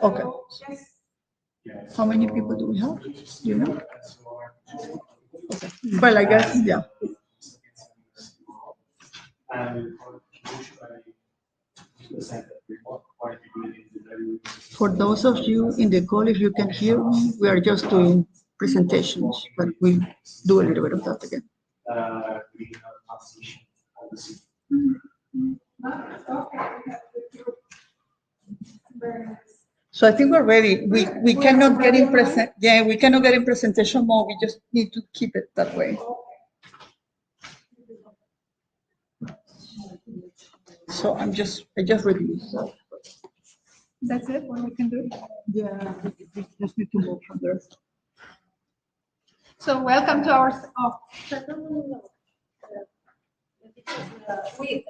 Okay. How many people do we have? Do you know? Okay. Well, I guess, yeah. For those of you in the call, if you can hear me, we are just doing presentations, but we do a little bit of that again. So I think we're ready. We cannot get in present. Yeah, we cannot get in presentation mode. We just need to keep it that way. So I just reduced. That's it. What we can do. Yeah, we just need to move from there. So welcome to our. We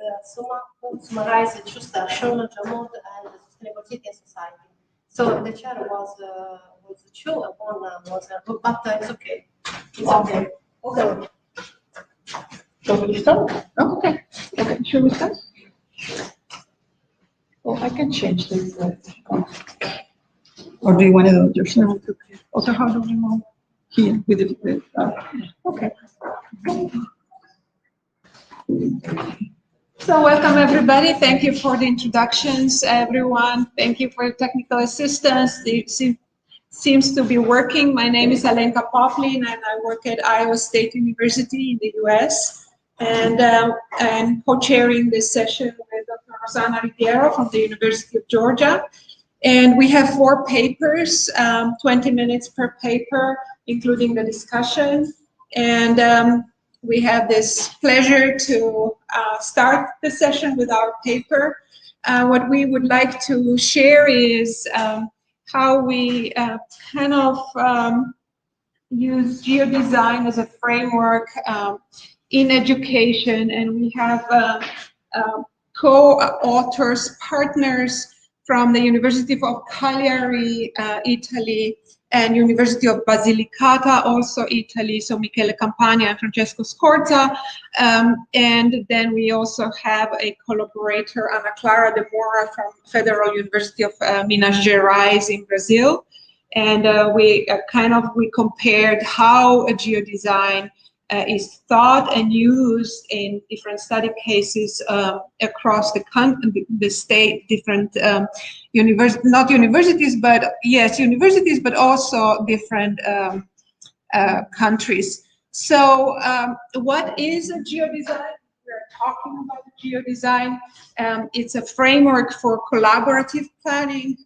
summarize the two sessions, Jamud and sustainability in society. So the chair was two, and one was but it's okay. It's okay. Okay. So we start? Oh, okay. Okay. Should we start? Oh, I can change this. Or do you want to do it yourself? Also, how do we move here with it? Okay. So welcome everybody. Thank you for the introductions, everyone. Thank you for your technical assistance. It seems to be working. My name is Alenka Poplin, and I work at Iowa State University in the U.S. And I'm co-chairing this session with Dr. Rosanna Riviero from the University of Georgia. And we have 4 papers, 20 minutes per paper, including the discussion. And we have this pleasure to start the session with our paper. What we would like to share is how we kind of use geodesign as a framework in education, and we have co-authors, partners from the University of Cagliari, Italy, and University of Basilicata, also Italy, so Michele Campagna and Francesco Scorza. And then we also have a collaborator, Ana Clara de Moura from Federal University of Minas Gerais in Brazil. And we compared how a geodesign is thought and used in different study cases across the state, different not universities, but yes, universities, but also different countries. So what is a geodesign? We're talking about geodesign. It's a framework for collaborative planning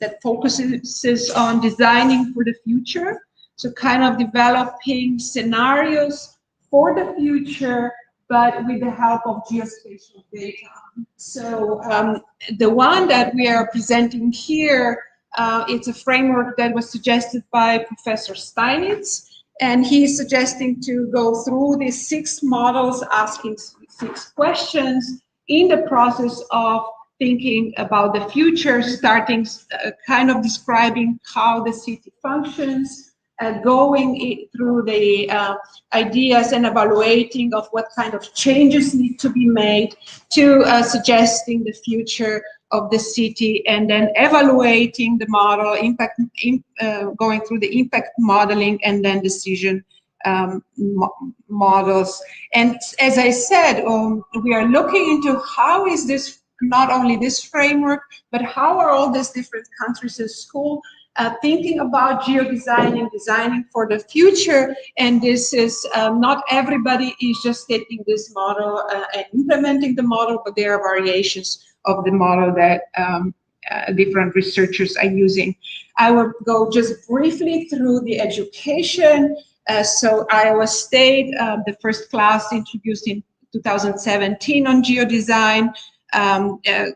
that focuses on designing for the future. So kind of developing scenarios for the future, but with the help of geospatial data. So the one that we are presenting here, it's a framework that was suggested by Professor Steinitz, and he's suggesting to go through these 6 models, asking 6 questions in the process of thinking about the future, starting kind of describing how the city functions, going through the ideas and evaluating of what kind of changes need to be made, to suggesting the future of the city, and then evaluating the model, going through the impact modeling, and then decision models. And as I said, we are looking into how is this, not only this framework, but how are all these different countries and schools thinking about geodesign and designing for the future. And this is not everybody is just taking this model and implementing the model, but there are variations of the model that different researchers are using. I will go just briefly through the education. So Iowa State, the first class introduced in 2017 on geodesign,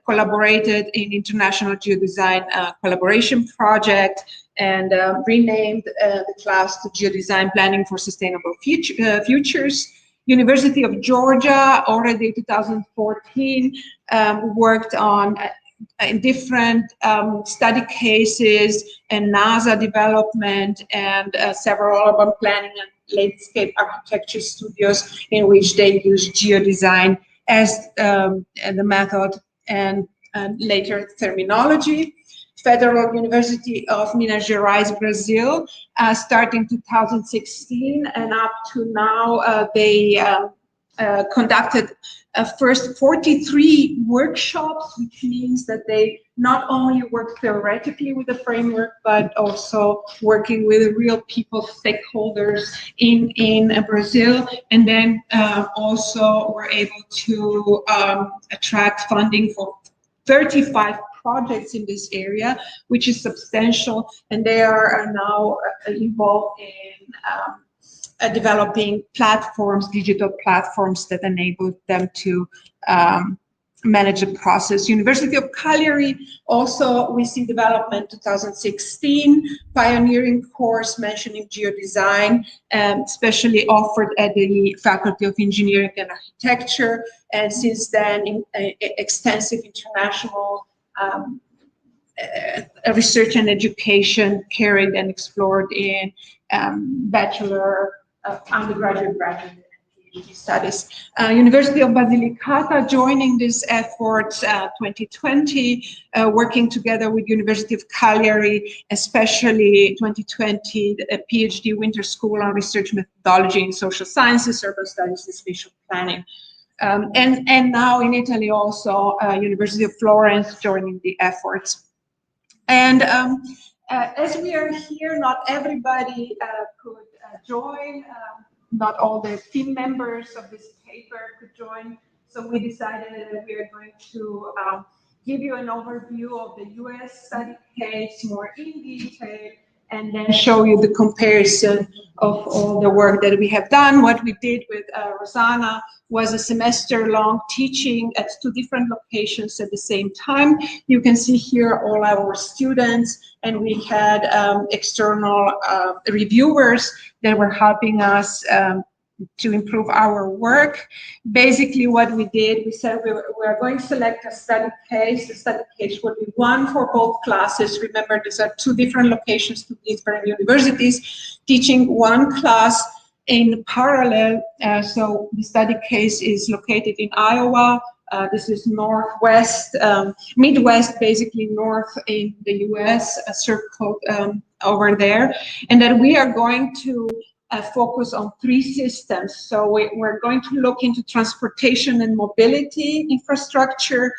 collaborated in International Geodesign Collaboration Project, and renamed the class to Geodesign Planning for Sustainable Futures. University of Georgia, already 2014, worked on different study cases and NASA development, and several urban planning and landscape architecture studios in which they use geodesign as the method and later terminology. Federal University of Minas Gerais, Brazil, starting 2016, and up to now they conducted first 43 workshops, which means that they not only work theoretically with the framework, but also working with real people, stakeholders in Brazil. And then also were able to attract funding for 35 projects in this area, which is substantial. And they are now involved in developing platforms, digital platforms that enable them to manage the process. University of Cagliari, also we see development 2016, pioneering course mentioning geodesign, especially offered at the Faculty of Engineering and Architecture, and since then extensive international research and education carried and explored in bachelor, undergraduate, graduate, and PhD studies. University of Basilicata joining this effort 2020, working together with University of Cagliari, especially 2020, a PhD Winter School on Research Methodology in Social Sciences, Urban Studies, and Spatial Planning. And now in Italy also, University of Florence joining the efforts. And as we are here, not everybody could join. Not all the team members of this paper could join. So we decided that we are going to give you an overview of the US study case more in detail, and then show you the comparison of all the work that we have done. What we did with Rosanna was a semester-long teaching at 2 different locations at the same time. You can see here all our students, and we had external reviewers that were helping us to improve our work. Basically what we did, we said we are going to select a study case. The study case will be one for both classes. Remember, these are 2 different locations, 2 different universities, teaching one class in parallel. So the study case is located in Iowa. This is northwest, Midwest, basically north in the US, a circle over there. And then we are going to focus on 3 systems. So we're going to look into transportation and mobility infrastructure,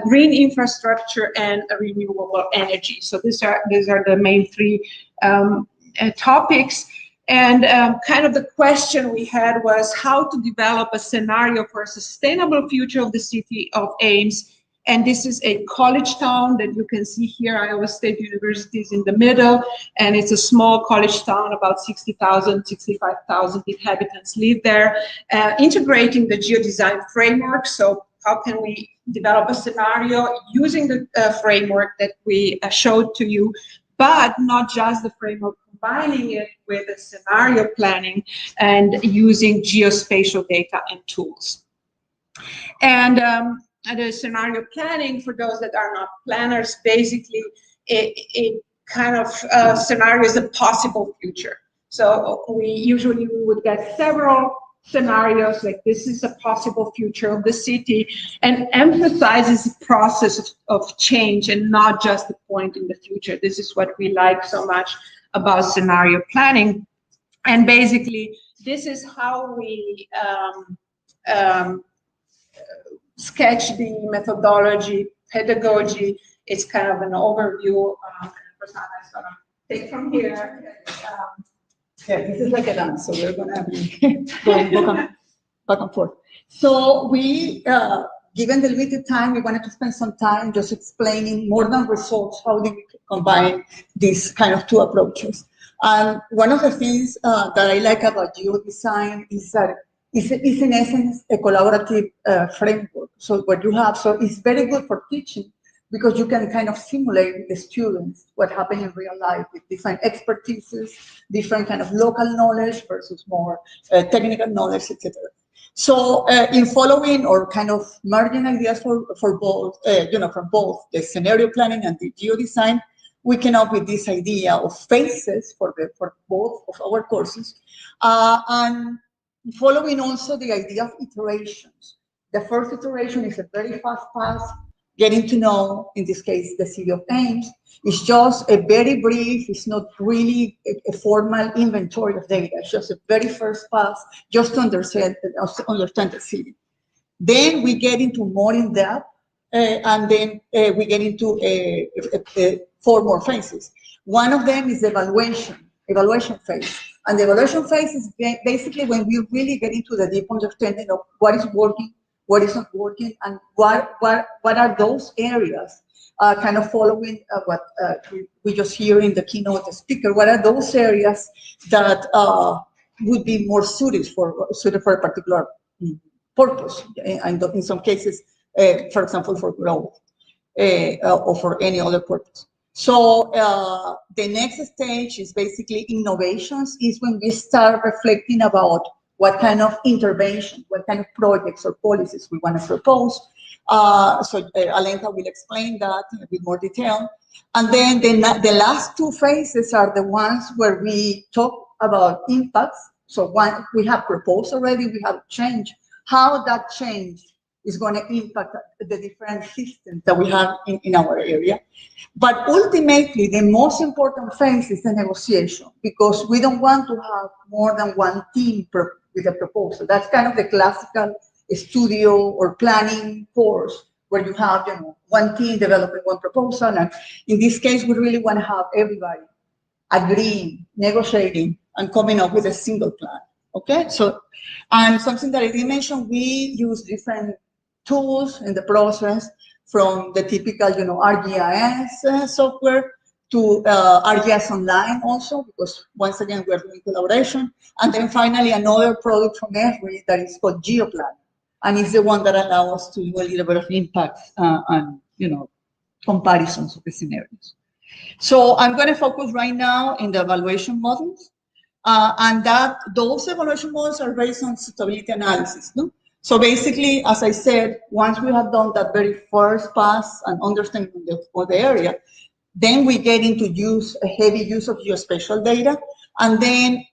green infrastructure, and renewable energy. So these are the main 3 topics. And kind of the question we had was how to develop a scenario for a sustainable future of the city of Ames. And this is a college town that you can see here. Iowa State University is in the middle, and it's a small college town, about 60,000, 65,000 inhabitants live there, integrating the geodesign framework. So how can we develop a scenario using the framework that we showed to you, but not just the framework, combining it with a scenario planning and using geospatial data and tools. And the scenario planning, for those that are not planners, basically it kind of scenarios a possible future. So we would get several scenarios, like this is a possible future of the city, and emphasizes the process of change and not just the point in the future. This is what we like so much about scenario planning. And basically, this is how we sketch the methodology, pedagogy. It's kind of an overview. Rosanna is going to take from here. Yeah, this is like a dance, so we're going to be going back and forth. So we, given the limited time, we wanted to spend some time just explaining more than results, how do we combine these kind of 2 approaches. And one of the things that I like about geodesign is that it's in essence a collaborative framework. So what you have, so it's very good for teaching because you can kind of simulate with the students what happened in real life with different expertises, different kind of local knowledge versus more technical knowledge, etc. So in following or kind of merging ideas for both, from both the scenario planning and the geodesign, we came up with this idea of phases for both of our courses, and following also the idea of iterations. The first iteration is a very fast pass. getting to know, in this case, the city of Ames. It's just a very brief, it's not really a formal inventory of data. It's just a very first pass, just to understand the city. Then we get into more in depth, and then we get into 4 more phases. One of them is the evaluation phase. And the evaluation phase is basically when we really get into the deep understanding of what is working, what is not working, and what are those areas, kind of following what we just hear in the keynote speaker, what are those areas that would be more suited for a particular purpose, and in some cases, for example, for growth, or for any other purpose. So the next stage is basically innovations, is when we start reflecting about what kind of intervention, what kind of projects or policies we want to propose. So Alenta will explain that in a bit more detail. And then the last 2 phases are the ones where we talk about impacts. So one, we have proposed already, we have changed, how that change is going to impact the different systems that we have in our area. But ultimately, the most important phase is the negotiation, because we don't want to have more than one team with a proposal. That's kind of the classical studio or planning course, where you have, one team developing one proposal. And in this case, we really want to have everybody agreeing, negotiating, and coming up with a single plan. Okay, so, and something that I didn't mention, we use different tools in the process, from the typical, ArcGIS software to ArcGIS Online also, because once again, we're doing collaboration. And then finally, another product from Esri that is called GeoPlan. And it's the one that allows us to do a little bit of impacts and, comparisons of the scenarios. So I'm going to focus right now in the evaluation models. And those evaluation models are based on suitability analysis. No? So basically, as I said, once we have done that very first pass and understanding of the area, then we get into a heavy use of geospatial data, and then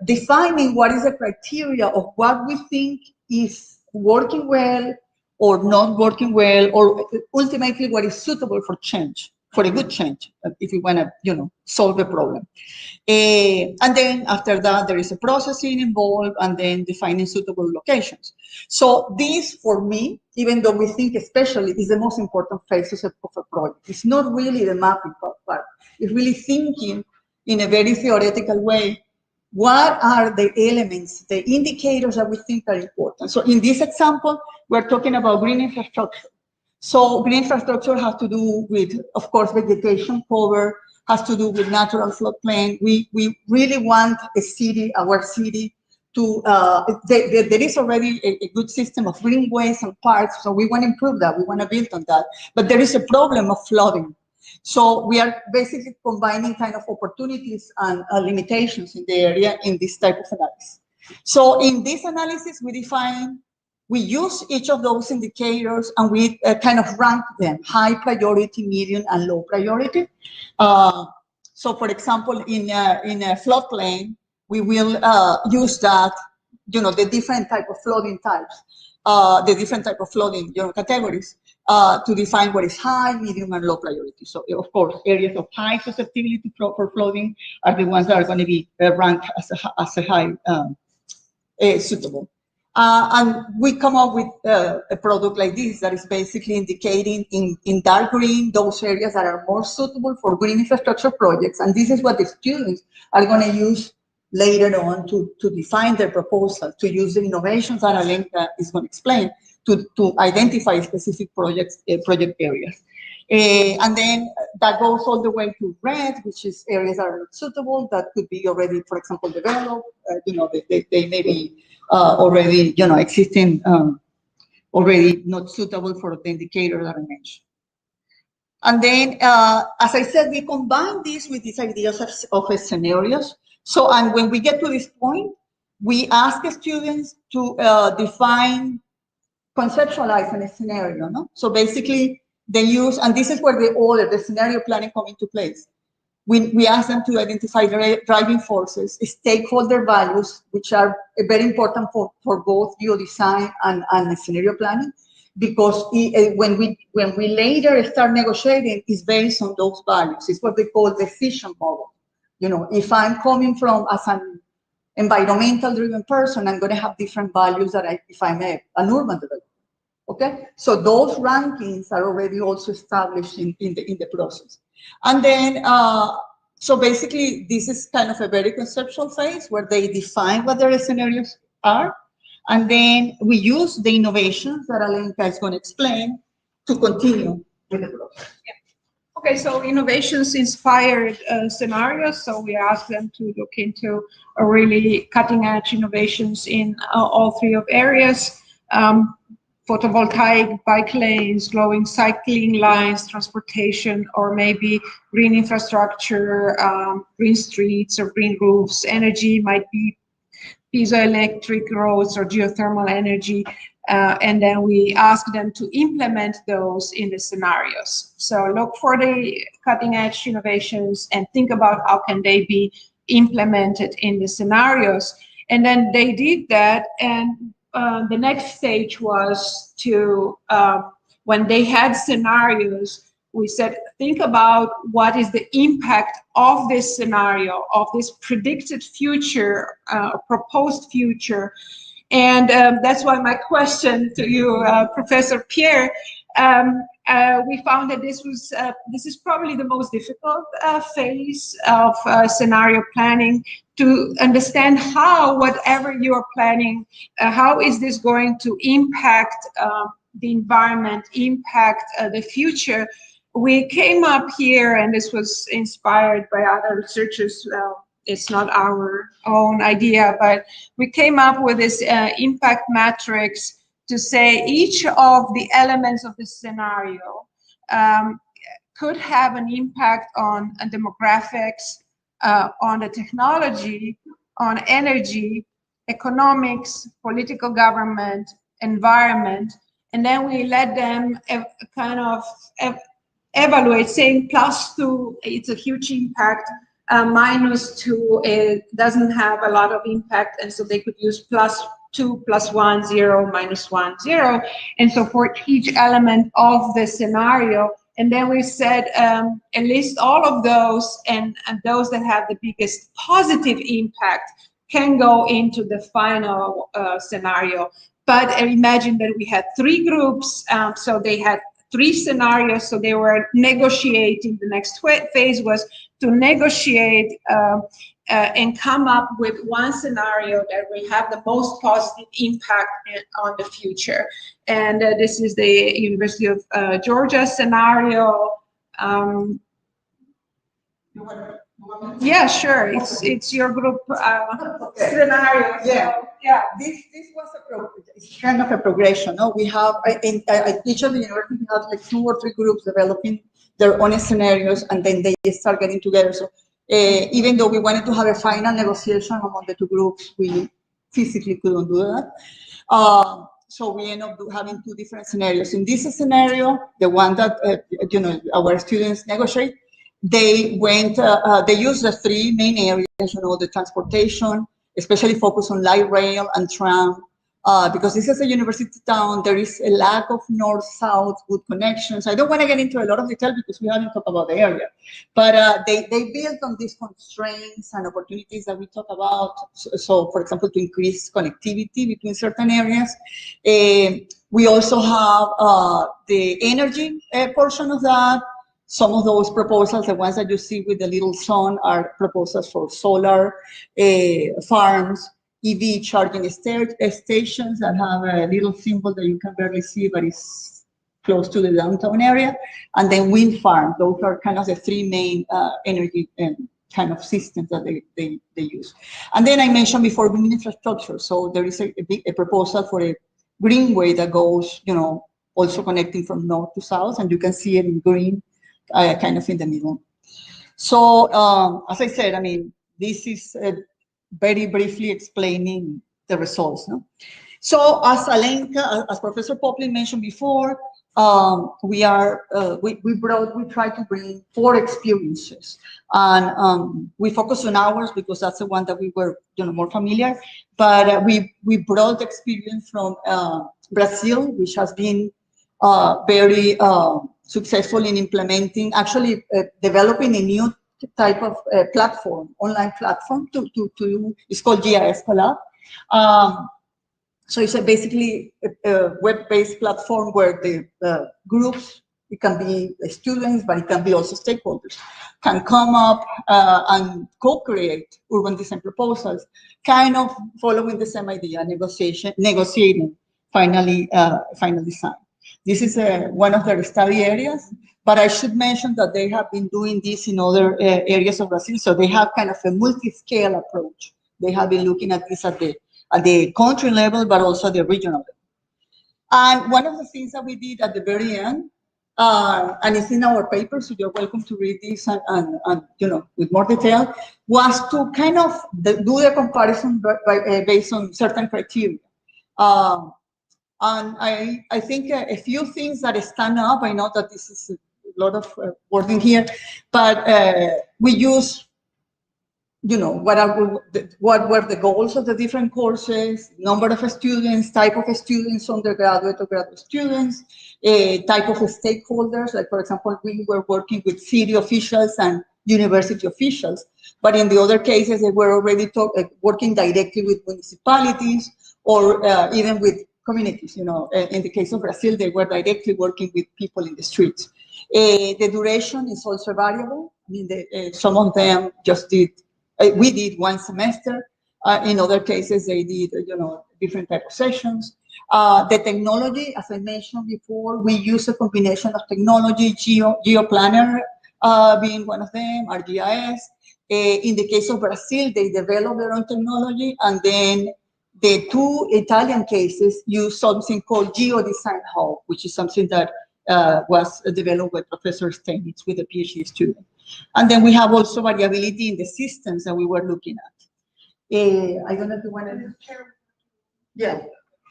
defining what is the criteria of what we think is working well or not working well, or ultimately what is suitable for change, for a good change, if you want to, solve the problem. And then after that, there is a processing involved, and then defining suitable locations. So this, for me, even though we think especially, is the most important phase of a project. It's not really the mapping part. It's really thinking in a very theoretical way, what are the elements, the indicators that we think are important. So in this example, we're talking about green infrastructure. So green infrastructure has to do with, of course, vegetation cover, has to do with natural floodplain. We really want our city, to, there is already a good system of greenways and parks, so we want to improve that, we want to build on that. But there is a problem of flooding. So we are basically combining kind of opportunities and limitations in the area in this type of analysis. So in this analysis, we use each of those indicators, and we kind of rank them: high priority, medium, and low priority. So for example, in a floodplain, we will use that, the different type of flooding types, the different type of flooding, categories, to define what is high, medium, and low priority. So of course, areas of high susceptibility for flooding are the ones that are going to be ranked as a high suitable. And we come up with a product like this that is basically indicating in dark green those areas that are more suitable for green infrastructure projects. And this is what the students are going to use later on to define their proposal, to use the innovations that Alenka is going to explain to identify specific project areas. And then that goes all the way to red, which is areas that are not suitable, that could be already, for example, developed, they may be already, existing, already not suitable for the indicator that I mentioned. And then, as I said, we combine this with these ideas of scenarios. So, and when we get to this point, we ask the students to conceptualize a scenario, no? So basically, they use, and this is where the scenario planning come into place. We ask them to identify the driving forces, stakeholder values, which are very important for both geodesign and scenario planning. because when we later start negotiating, it's based on those values. It's what they call decision model. You know, if I'm coming from as an environmental driven person, I'm going to have different values that if I'm an urban developer. Okay, so those rankings are already also established in the process. And then, so basically, this is kind of a very conceptual phase where they define what their scenarios are. And then we use the innovations that Alenka is going to explain to continue with the process. Yeah. Okay, so innovations inspired scenarios. So we asked them to look into really cutting edge innovations in all three of areas. Photovoltaic bike lanes, glowing cycling lines, transportation, or maybe green infrastructure, green streets or green roofs. Energy might be piezoelectric roads or geothermal energy. And then we ask them to implement those in the scenarios. So look for the cutting edge innovations and think about how can they be implemented in the scenarios. And then they did that, and the next stage was to, when they had scenarios, we said, think about what is the impact of this scenario, of this predicted future, proposed future. And that's why my question to you, Professor Pierre, we found that this is probably the most difficult phase of scenario planning, to understand how whatever you are planning, how is this going to impact the environment, impact the future. We came up here, and this was inspired by other researchers. It's not our own idea, but we came up with this impact matrix to say each of the elements of the scenario could have an impact on demographics, on the technology, on energy, economics, political government, environment, and then we let them kind of evaluate, saying +2, it's a huge impact, -2, it doesn't have a lot of impact, and so they could use +2, +1, 0, -1, 0, and so for each element of the scenario. And then we said, list all of those, and those that have the biggest positive impact can go into the final scenario. But imagine that we had 3 groups, so they had 3 scenarios, so they were negotiating. The next phase was to negotiate and come up with one scenario that will have the most positive impact on the future. And this is the University of Georgia scenario. Yeah, sure. It's your group scenario. Yeah. So, yeah. This was it's kind of a progression. No, we have each of the universities has like 2 or 3 groups developing their own scenarios, and then they start getting together. So even though we wanted to have a final negotiation among the 2 groups, we physically couldn't do that. So we end up having 2 different scenarios. In this scenario, the one that our students negotiate, they went. They used the 3 main areas. The transportation, especially focus on light rail and tram, because this is a university town. There is a lack of north-south good connections. I don't want to get into a lot of detail because we haven't talked about the area, but they built on these constraints and opportunities that we talk about. So for example, to increase connectivity between certain areas. We also have the energy portion of that. Some of those proposals, the ones that you see with the little sun, are proposals for solar farms, EV charging stations that have a little symbol that you can barely see, but it's close to the downtown area. And then wind farms. Those are kind of the 3 main energy kind of systems that they use. And then I mentioned before green infrastructure. So there is a proposal for a greenway that goes, also connecting from north to south, and you can see it in green. Kind of in the middle. So, as I said, I mean, this is very briefly explaining the results. No? So, as Alenka, as Professor Poplin mentioned before, we try to bring 4 experiences, and we focus on ours because that's the one that we were, more familiar. But we brought experience from Brazil, which has been very successful in implementing, actually developing a new type of platform, online platform it's called GIS Collab. So it's basically a web-based platform where the groups, it can be students, but it can be also stakeholders, can come up and co-create urban design proposals, kind of following the same idea, negotiating final design. This is one of their study areas, but I should mention that they have been doing this in other areas of Brazil, so they have kind of a multi-scale approach. They have been looking at this at the country level, but also the regional level. And one of the things that we did at the very end, and it's in our paper, so you're welcome to read this and with more detail, was to kind of do the comparison based on certain criteria. And I think a few things that stand up, I know that this is a lot of wording here, but we use, what were the goals of the different courses, number of students, type of students, undergraduate or graduate students, type of stakeholders. Like, for example, we were working with city officials and university officials, but in the other cases, they were already working directly with municipalities or even with communities. In the case of Brazil, they were directly working with people in the streets. The duration is also variable. I mean, some of them just did. We did one semester. In other cases, they did, different type of sessions. The technology, as I mentioned before, we use a combination of technology, GeoPlanner being one of them, ArcGIS. In the case of Brazil, they developed their own technology, and then the two Italian cases use something called GeoDesign Hub, which is something that was developed by Professor Steinitz with a PhD student. And then we have also variability in the systems that we were looking at. I don't know if you want to. Yeah.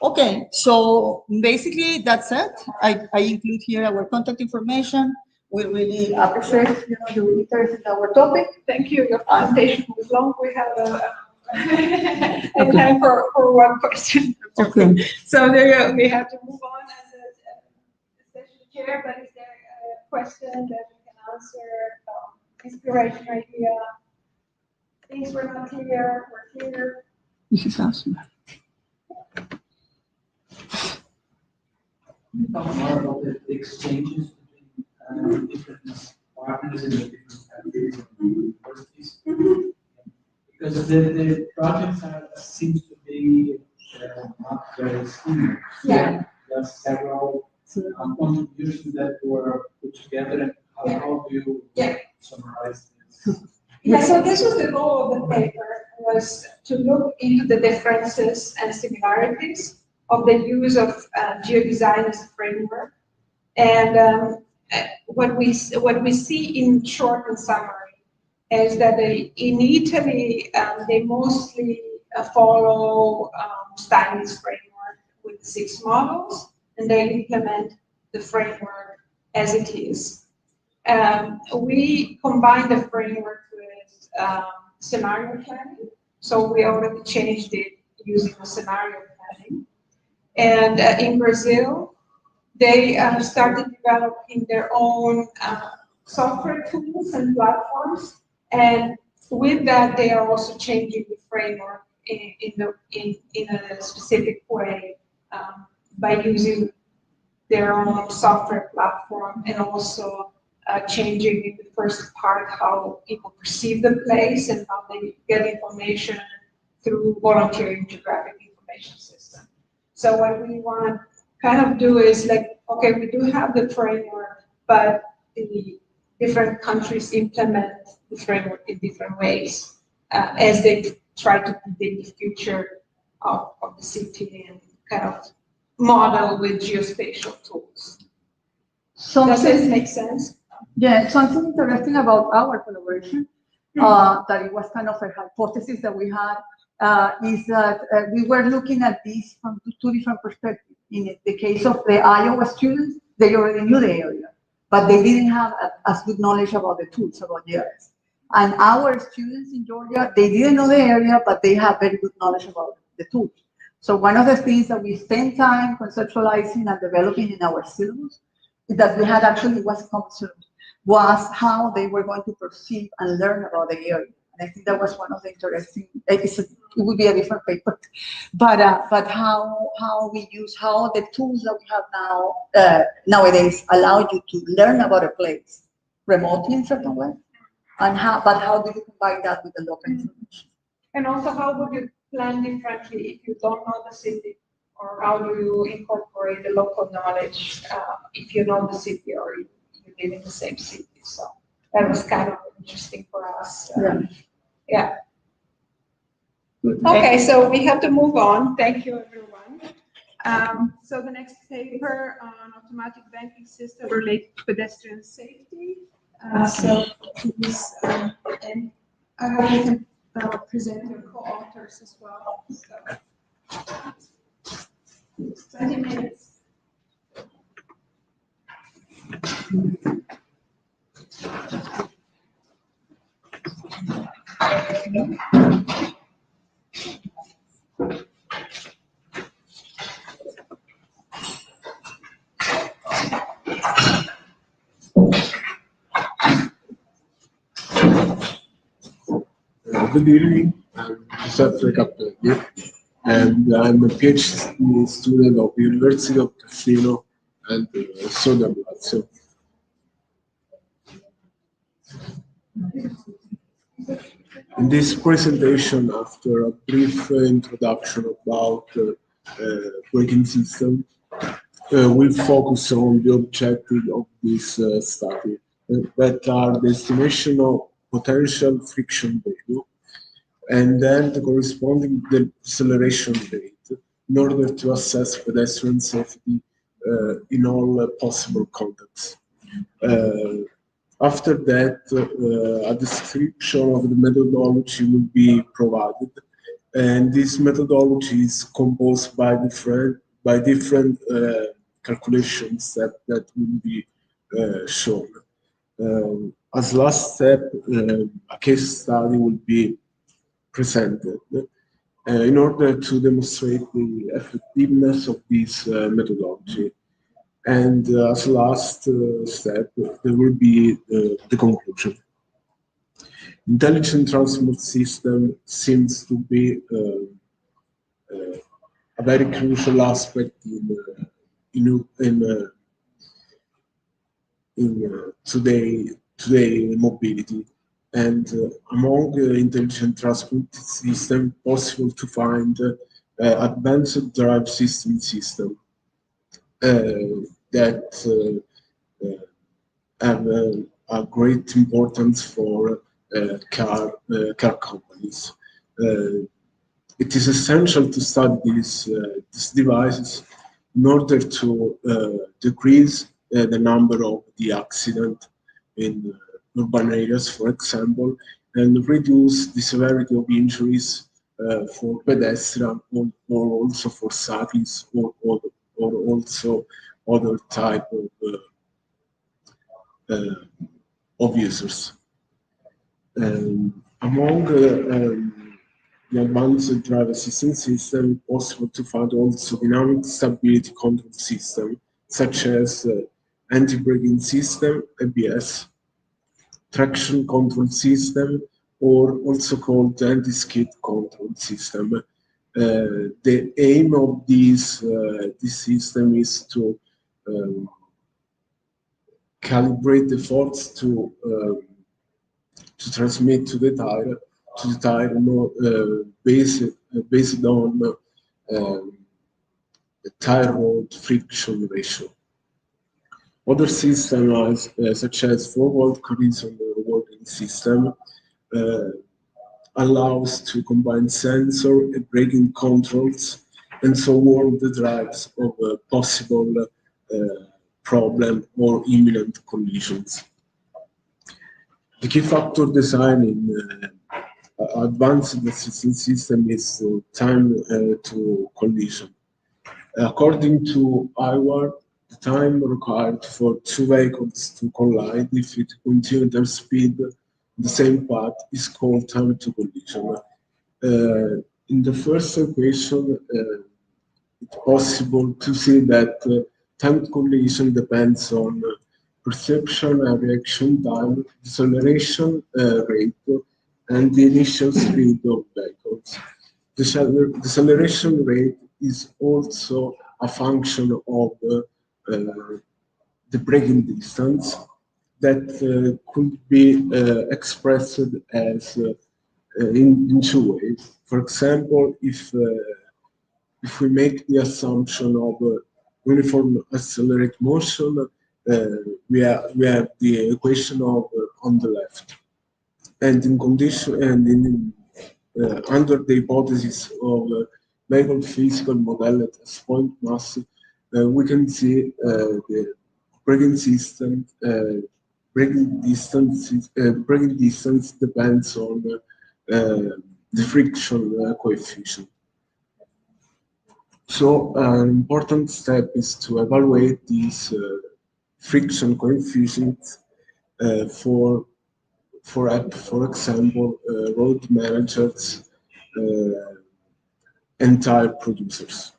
Okay. So basically, that's it. I include here our contact information. We really appreciate, your interest in our topic. Thank you. Your presentation was long. We have a time for one question. Okay. So there we have to move on as a session chair. But is there a question that we can answer? Inspiration idea. Things were not clear. We're clear. This is awesome. Talk more about the exchanges between different partners in the different countries and universities, because the projects seems to be not very similar. Yeah. There are several contributions that were put together, and how do you summarize this? Yeah, so this was the goal of the paper, was to look into the differences and similarities of the use of geodesign as a framework. And what we see in short and summary is that in Italy, they mostly follow Stein's framework with 6 models, and they implement the framework as it is. We combined the framework with scenario planning, so we already changed it using the scenario planning. And in Brazil, they started developing their own software tools and platforms, and with that, they are also changing the framework in a specific way by using their own software platform, and also changing in the first part how people perceive the place and how they get information through volunteering geographic information system. So what we want to kind of do is like, okay, we do have the framework, but the different countries implement the framework in different ways as they try to predict the future of the city and kind of model with geospatial tools. Does this make sense? Yeah, something interesting about our collaboration, that it was kind of a hypothesis that we had, is that we were looking at this from 2 different perspectives. In the case of the Iowa students, they already knew the area, but they didn't have as good knowledge about the tools, about GIS. And our students in Georgia, they didn't know the area, but they have very good knowledge about the tools. So one of the things that we spent time conceptualizing and developing in our syllabus is that we had actually was concept was how they were going to perceive and learn about the area. And I think that was one of the interesting, it would be a different paper, but how we use, how the tools that we have now, nowadays allow you to learn about a place remotely in certain way, and how do you combine that with the local information? And also, how would you plan differently if you don't know the city? Or how do you incorporate the local knowledge if you know the city or you live in the same city? So that was kind of interesting for us. Yeah. Okay, so we have to move on. Thank you, everyone. So the next paper on automatic banking system related to pedestrian safety. So please, and I hope you can present your co-authors as well. So, 20 minutes. Good evening, I'm Giuseppe Cappelli, and I'm a PhD student of the University of Cassino and Southern Lazio. In this presentation, after a brief introduction about braking system, we'll focus on the objective of this study, that are the estimation of potential friction value, and then the corresponding deceleration rate in order to assess pedestrian safety in all possible contexts. After that, a description of the methodology will be provided, and this methodology is composed by different calculations that will be shown. As last step, a case study will be presented in order to demonstrate the effectiveness of this methodology. And as last step, there will be the conclusion. Intelligent transport system seems to be a very crucial aspect in today mobility. And among intelligent transport systems, possible to find advanced drive system that have a great importance for car companies. It is essential to study these devices in order to decrease the number of the accident in urban areas, for example, and reduce the severity of injuries for pedestrians or also for cyclists or also other type of users. Among the advanced driver assistance system, possible to find also dynamic stability control system, such as anti-braking system, ABS, traction control system, or also called anti-skid control system. The aim of this system is to calibrate the force to transmit to the tire based on the tire rod friction ratio. Other systems, such as forward collision warning system, allows to combine sensor and braking controls and so warn the drivers of a possible problem or imminent collisions. The key factor design in advanced assistance system is time to collision. According to IWAR, the time required for two vehicles to collide if it continue their speed the same path is called time to collision. In the first equation, it's possible to see that time collision depends on perception and reaction time, deceleration rate, and the initial speed of vehicles. The deceleration rate is also a function of the braking distance that could be expressed as in two ways. For example, if we make the assumption of uniform accelerate motion, we have the equation of on the left, and in condition and in under the hypothesis of vehicle physical model as point mass, we can see the braking system. Braking distance depends on the friction coefficient. So an important step is to evaluate these friction coefficients for example, road managers and tire producers.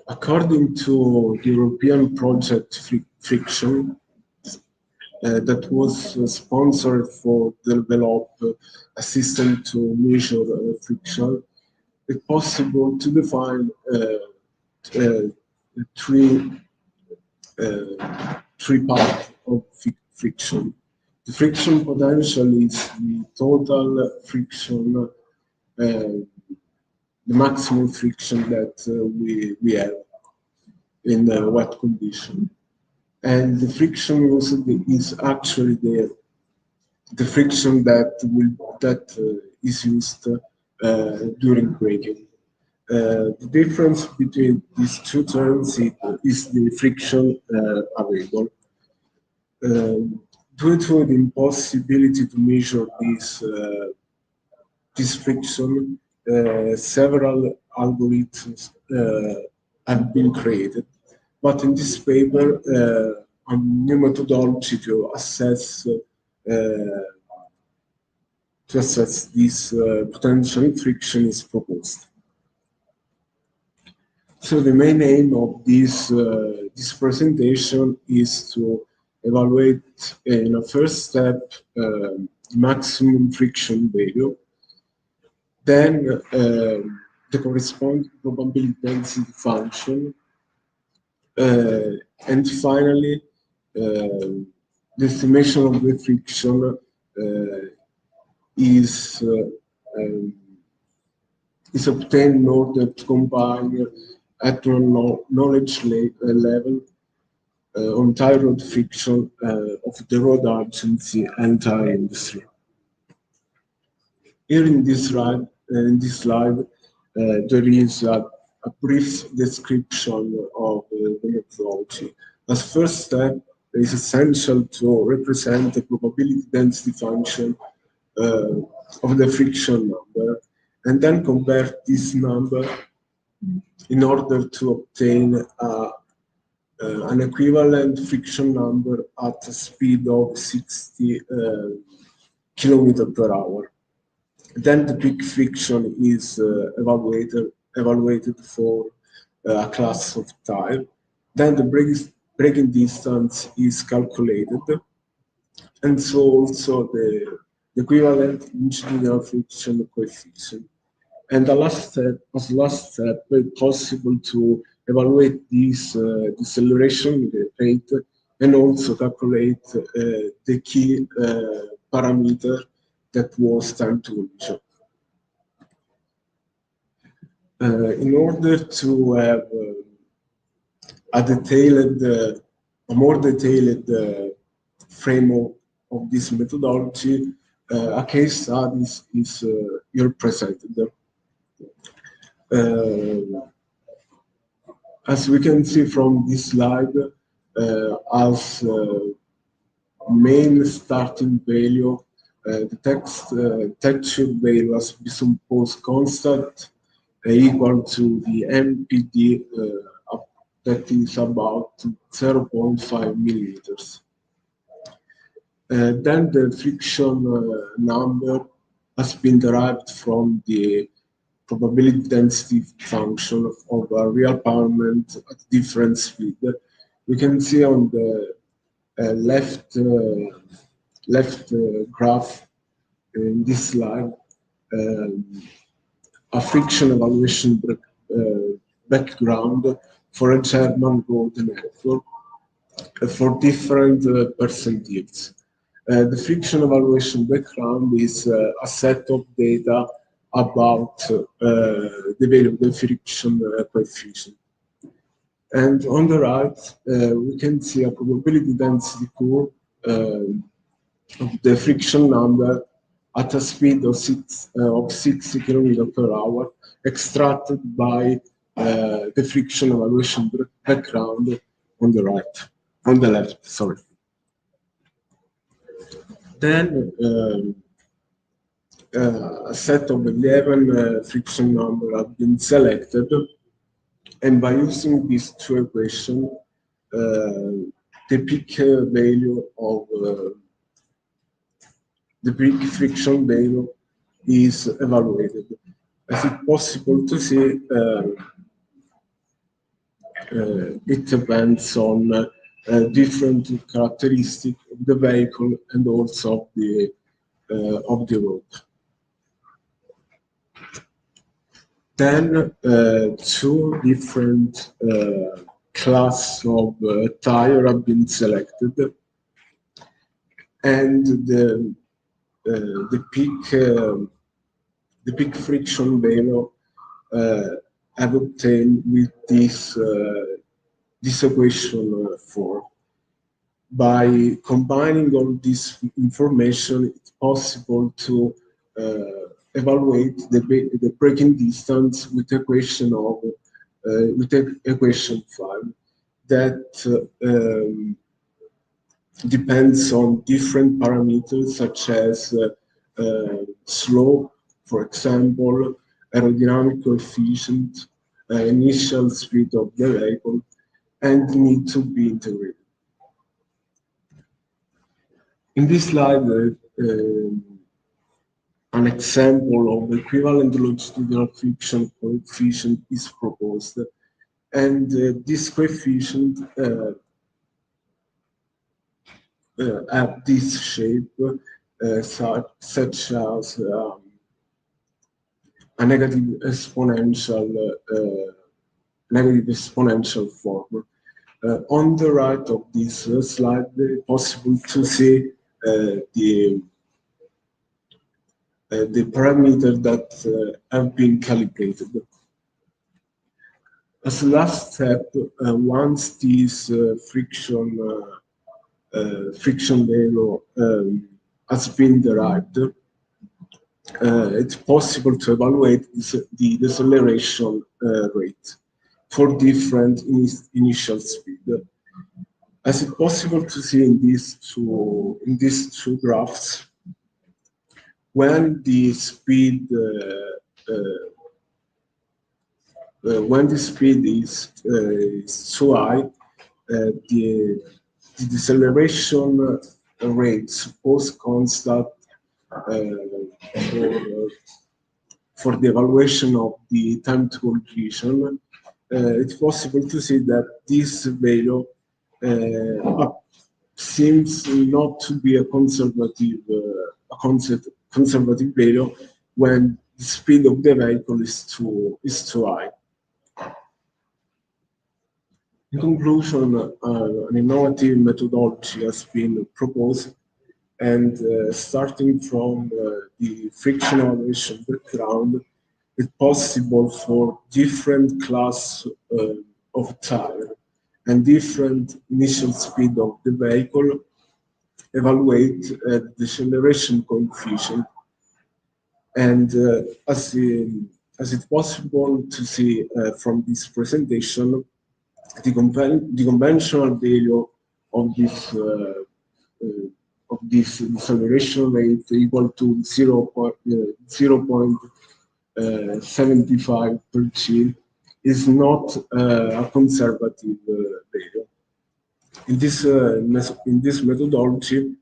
According to the European project Friction, that was sponsored for develop a system to measure friction, it's possible to define three parts of friction. The friction potential is the total friction, the maximum friction that we have in a wet condition. And the friction used is actually the friction that is used during braking. The difference between these two terms is the friction available. Due to the impossibility to measure this friction, several algorithms have been created. But in this paper, a new methodology to assess this potential friction is proposed. So the main aim of this presentation is to evaluate in a first step maximum friction value, then the corresponding probability density function, and finally the estimation of the friction is obtained in order to combine actual knowledge level on tire road friction of the road agency and tire industry. Here in this slide, there is a brief description of the methodology. As first step, it is essential to represent the probability density function of the friction number, and then convert this number in order to obtain an equivalent friction number at a speed of 60 km per hour. Then the peak friction is evaluated for a class of tire. Then the braking distance is calculated, and so also the equivalent engineer friction coefficient. And as last step, it's possible to evaluate this deceleration rate and also calculate the key parameter that was time to collision. In order to have a more detailed framework of this methodology, a case study is here presented. As we can see from this slide, as main starting value, the texture value must be supposed constant equal to the MPD that is about 0.5 millimeters. Then the friction number has been derived from the probability density function of a real parliament at different speed. We can see on the left graph in this slide a friction evaluation background for a German road network for different percentiles. The friction evaluation background is a set of data about the value of the friction coefficient. And on the right, we can see a probability density curve of the friction number at a speed of 60 km/h, extracted by the friction evaluation background on the right, on the left, sorry. Then a set of 11 friction numbers have been selected, and by using these two equations, the peak value of the peak friction value is evaluated. As it's possible to see, it depends on different characteristics of the vehicle and also of the road. Then two different classes of tire have been selected, and the peak friction value I've obtained with this equation 4. By combining all this information, it's possible to evaluate the braking distance with equation 5 that depends on different parameters such as slope, for example, aerodynamic coefficient, initial speed of the vehicle, and need to be integrated. In this slide, an example of equivalent longitudinal friction coefficient is proposed, and this coefficient have this shape, such as a negative exponential form. On the right of this slide, it's possible to see the parameters that have been calibrated. As a last step, once this friction value has been derived, it's possible to evaluate the deceleration rate for different initial speed. As it's possible to see in these two graphs, when the speed is too high, the deceleration rate, suppose constant for the evaluation of the time to collision, it's possible to see that this value seems not to be a conservative value when the speed of the vehicle is too high. In conclusion, an innovative methodology has been proposed, and starting from the friction evaluation background, it's possible for different class of tire and different initial speed of the vehicle evaluate the deceleration coefficient. And as it's possible to see from this presentation, the conventional value of this deceleration rate equal to 0.75 per G is not a conservative value. In this methodology,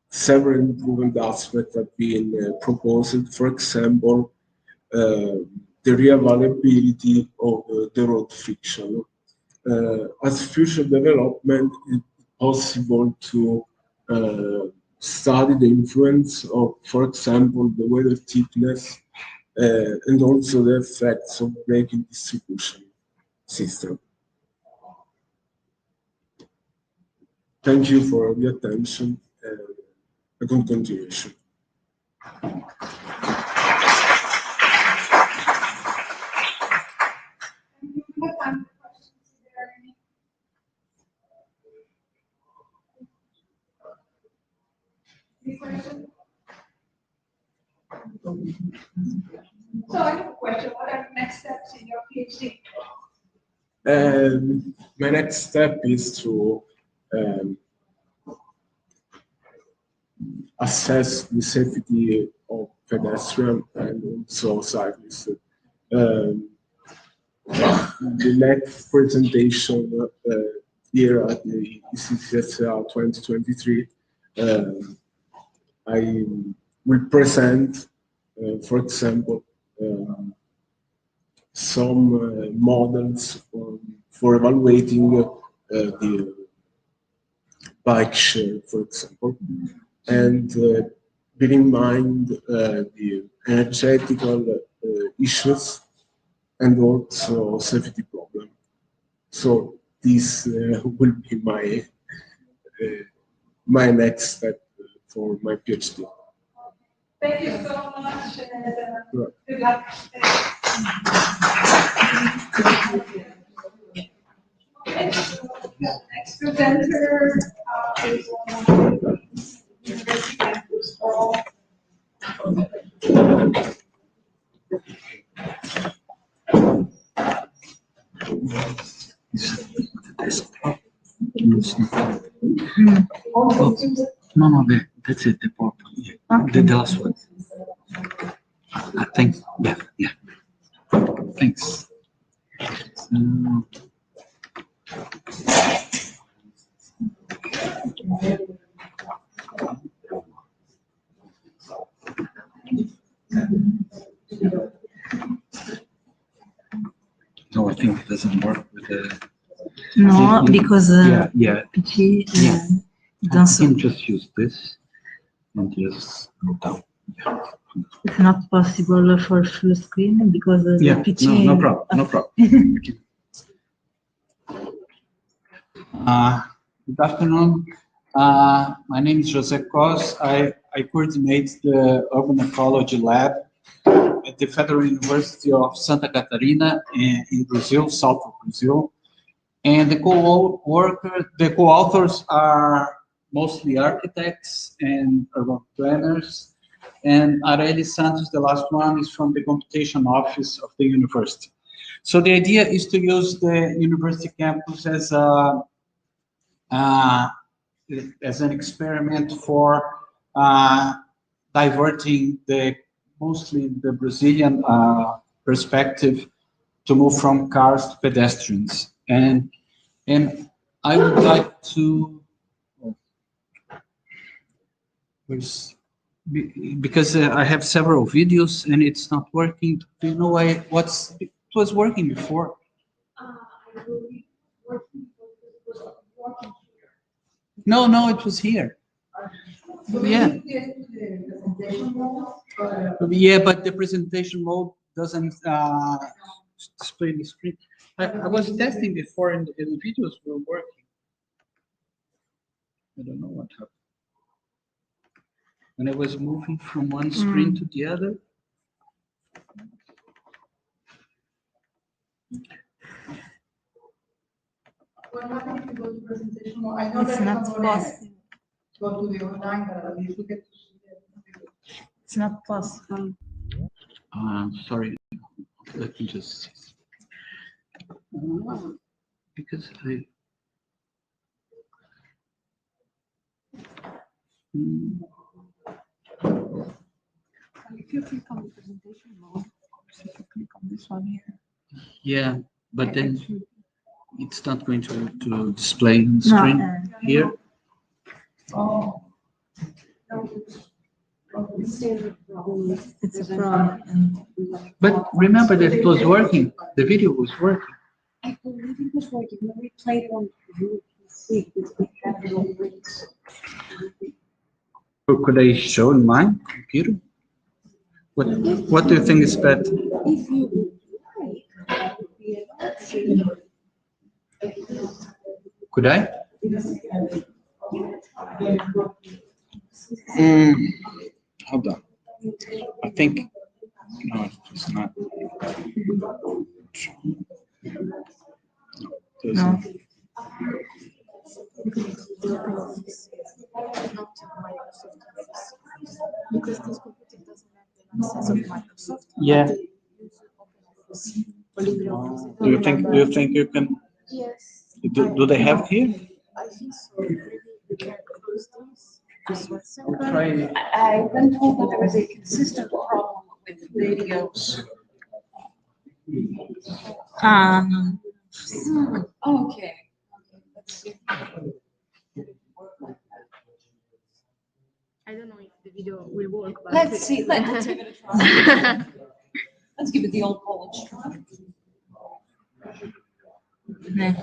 several improvement aspects have been proposed. For example, the reavailability of the road friction. As future development, it's possible to study the influence of, for example, the weather thickness and also the effects of braking distribution system. Thank you for the attention and a good continuation. So I have a question. What are the next steps in your PhD? My next step is to assess the safety of pedestrians and also cyclists. The next presentation here at the ICCSA 2023, I will present, for example, some models for evaluating the bike share, for example, and bear in mind the energetical issues and also safety problem. So this will be my next step for my PhD. Thank you so much, and Right. good luck. Okay, so next presenter is University Campus for All. No, that's it, the purple. Yeah. Okay. The last one. I think, yeah. Thanks. No, I think it doesn't work with the. No, because Yeah. he Yeah. I doesn't. can just use this and just go down. It's not possible for full screen because the Yeah, pitching. no problem, no problem. Good afternoon. My name is José Cos. I coordinate the Urban Ecology Lab at the Federal University of Santa Catarina in Brazil, south of Brazil. And the co-authors are mostly architects and urban planners. And Areli Santos, the last one, is from the computation office of the university. So the idea is to use the university campus as an experiment for diverting mostly the Brazilian perspective to move from cars to pedestrians. And I would like to, because I have several videos and it's not working. Do you know why? It was working before? No, it was here. Yeah. Yeah, but the presentation mode doesn't display the screen. I was testing before and the videos were working. I don't know what happened. When I was moving from one screen to the other. What happens if you go to presentation mode? I know It's that not possible. go to the online, but at least you get to see it. It's not possible. Sorry, let me just see. Because I. If you click on the presentation mode, of course, if you click on this one here. Yeah, but then it's not going to display on the screen here. Oh. It's a problem. But remember that it was working. The video was working. I believe it was working. When we played on PC, we had no links. Or could I show in my computer? What do you think is better? If you would like, that would be an option. Could I? Hold on. I think no, it's not. No. Because this computer doesn't have the license of Microsoft. Yeah. LibreOffice. Do you think you can? Yes. Do they have here? I think so. Maybe we can close this. Just 1 second. Try. I've been told that there was a consistent problem with videos. Okay. Let's see. I don't know if the video will work, but Let's see, let's give it a try. Let's give it the old college try. Yeah.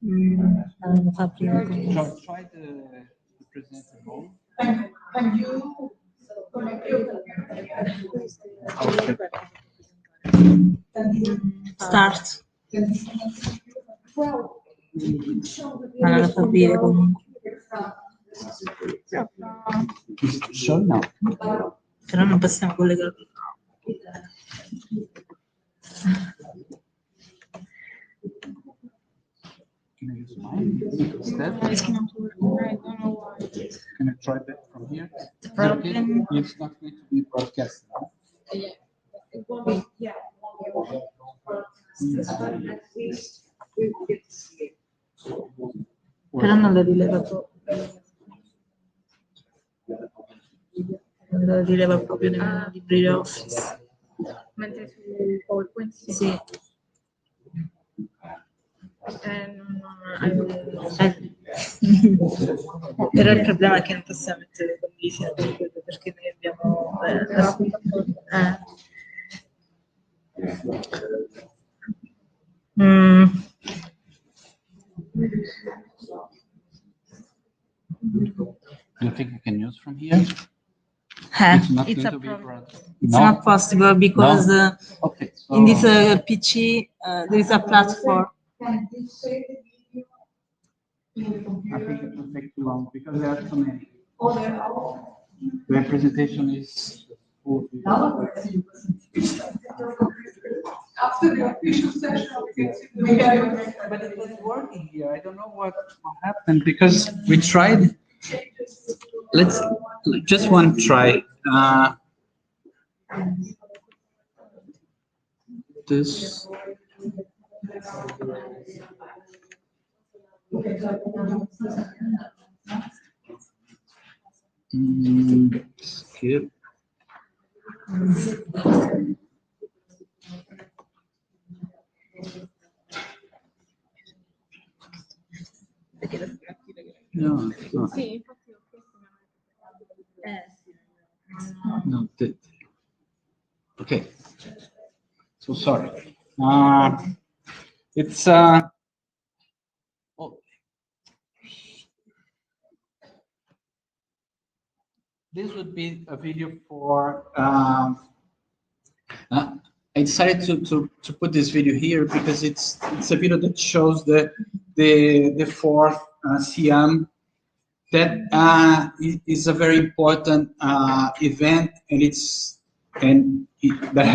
Non lo fa prima. Try the presenter mode. Can you connect your Start. Ma non lo fa aprire comunque. Show now. Però non possiamo collegarlo. Can I use mine instead? It's not working. I don't know why. Can I try that from here? The problem. It's not going to be broadcast now. It won't be, yeah. At least we will get to see it. Però non lo rileva proprio. Non lo rileva proprio nemmeno di LibreOffice. mentre su PowerPoint sì. Sì. Però il problema è che non possiamo mettere le condivisioni per quello, perché noi abbiamo Do you think you can use from here? It's a problem. It's not possible because Okay. So in this PC there is a platform. Can you save the video? I think it will take too long because there are too many. Or there are. The presentation is full. After the official session, we can see the video. But it was working here. I don't know what happened because we tried. Let's just one try. This. Skip. No, it's not. Sì, infatti ho chiesto No, okay. So sorry. It's oh. This would be a video for. I decided to put this video here because it's a video that shows the fourth CM. That is a very important event, and that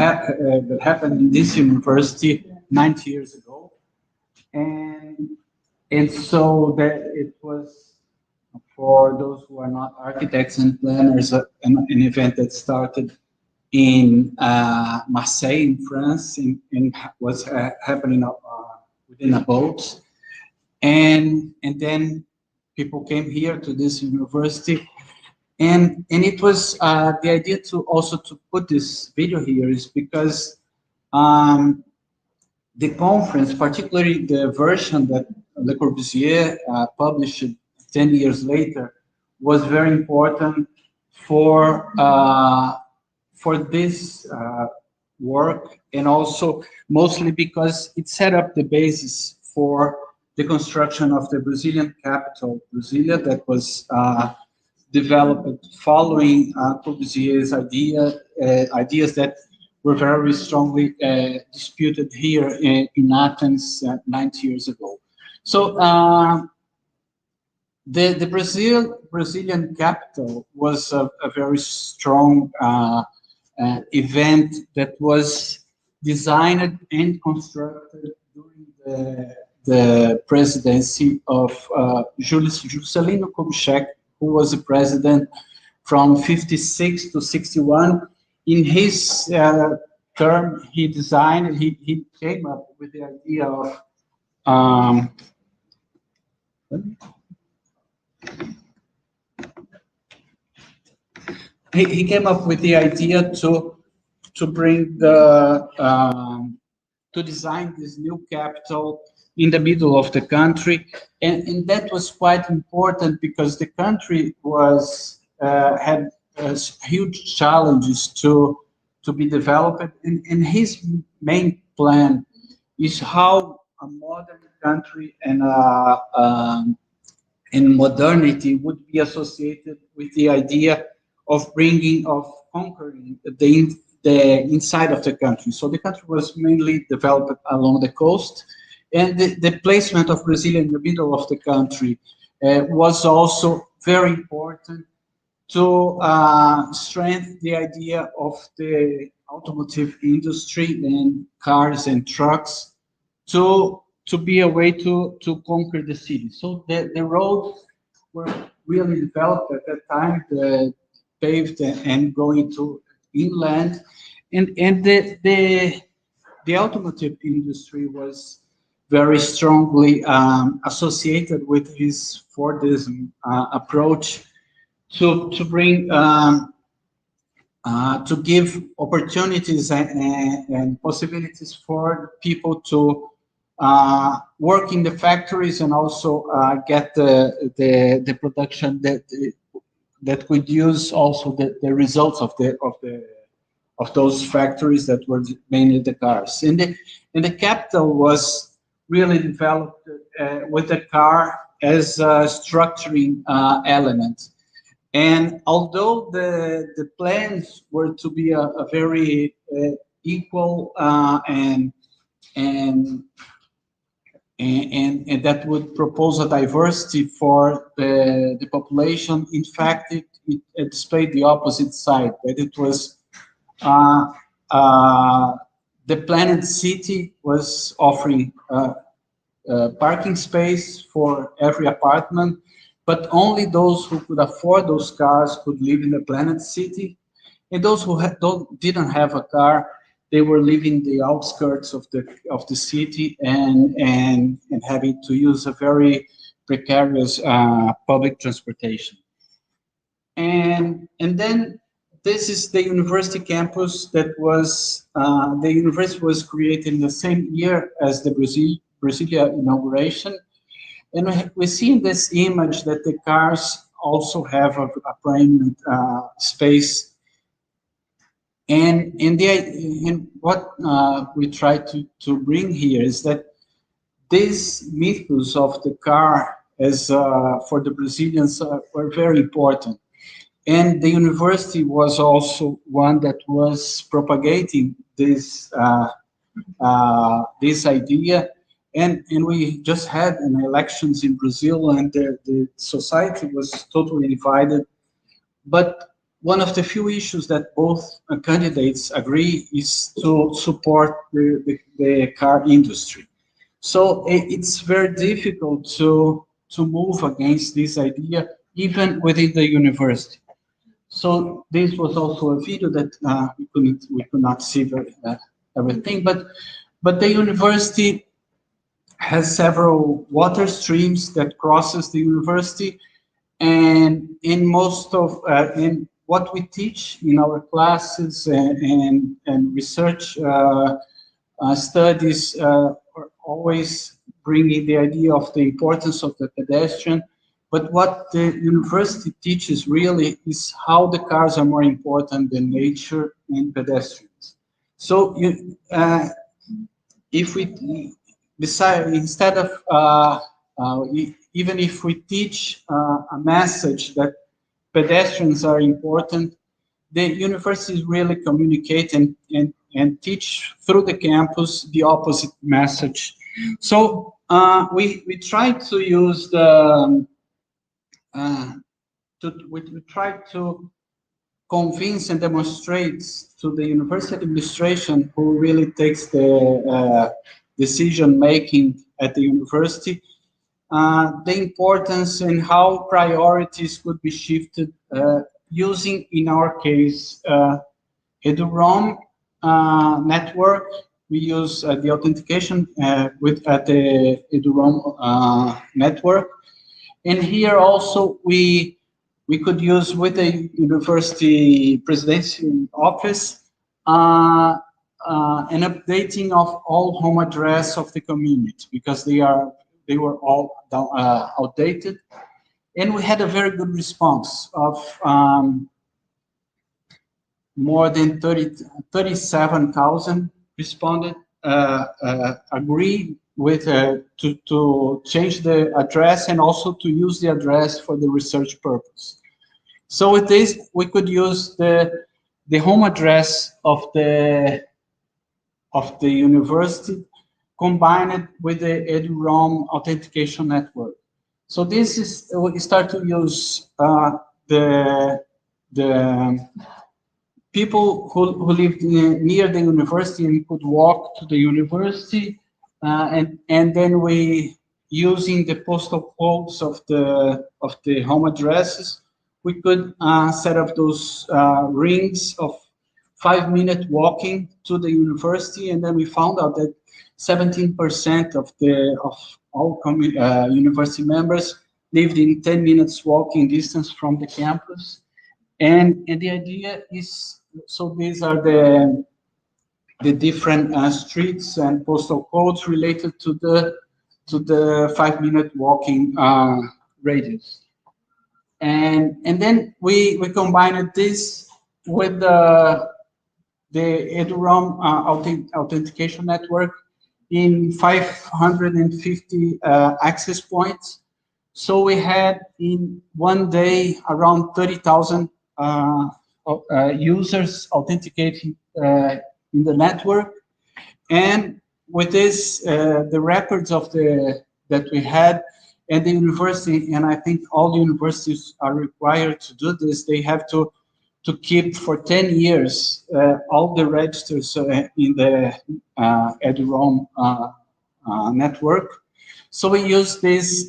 happened in this university 90 years ago, and so that it was, for those who are not architects and planners, an event that started in Marseille in France, and was happening within a boat, and then people came here to this university, and it was the idea to also to put this video here is because the conference, particularly the version that Le Corbusier published 10 years later, was very important for this work, and also mostly because it set up the basis for the construction of the Brazilian capital, Brasilia, that was developed following Corbusier's ideas that were very strongly disputed here in Athens 90 years ago. So the Brazilian capital was a very strong event that was designed and constructed during the presidency of Juscelino Kubitschek, who was the president from 56 to 61. In his term, he came up with the idea of he came up with the idea to bring the to design this new capital in the middle of the country, and that was quite important because the country was had huge challenges to be developed, and his main plan is how a modern country and modernity would be associated with the idea of conquering the inside of the country. So the country was mainly developed along the coast, and the placement of Brazil in the middle of the country was also very important to strengthen the idea of the automotive industry and cars and trucks to be a way to conquer the city. So the roads were really developed at that time, paved and going to inland, and the automotive industry was very strongly associated with his Fordism approach to bring to give opportunities and possibilities for people to work in the factories and also get the production that could use also the results of those factories that were mainly the cars. And the capital was really developed with the car as a structuring element. And although the plans were to be a very equal and that would propose a diversity for the population, in fact, it displayed the opposite side, that it was the planned city was offering parking space for every apartment, but only those who could afford those cars could live in the planned city, and those who didn't have a car, they were living the outskirts of the city and having to use a very precarious public transportation. And then this is the university campus that was the university was created in the same year as the Brasilia inauguration. And we see in this image that the cars also have a prominent space. And what we try to bring here is that this mythos of the car as for the Brazilians were very important. And the university was also one that was propagating this this idea. And we just had an elections in Brazil, and the society was totally divided. But one of the few issues that both candidates agree is to support the car industry. So it's very difficult to move against this idea, even within the university. So this was also a video that we could not see everything, but the university has several water streams that crosses the university, and in most of in what we teach in our classes and research studies are always bringing the idea of the importance of the pedestrian, But what the university teaches really is how the cars are more important than nature and pedestrians. So if we instead of even if we teach a message that pedestrians are important, the universities really communicate and teach through the campus the opposite message. So we try to use the we try to convince and demonstrate to the university administration, who really takes the decision making at the university, the importance and how priorities could be shifted using, in our case, EduROM network. We use the authentication with the EduROM network, and here also we could use with the university presidential office an updating of all home address of the community, because they were all outdated, and we had a very good response of more than 37,000 responded, agree with to change the address and also to use the address for the research purpose. So with this, we could use the home address of the university combined with the EduROM authentication network. So this is, we start to use the people who lived near the university and could walk to the university, and then we, using the postal codes of the home addresses, we could set up those rings of 5-minute walking to the university, and then we found out that 17% of all university members lived in 10 minutes walking distance from the campus. And the idea is, so these are the different streets and postal codes related to the 5-minute walking radius. And then we combined this with the EduROM authentication network in 550 access points. So we had in one day around 30,000 users authenticating in the network. And with this, the records of that we had, and the university, and I think all the universities are required to do this, they have to keep for 10 years all the registers in the EduROM network. So we use this,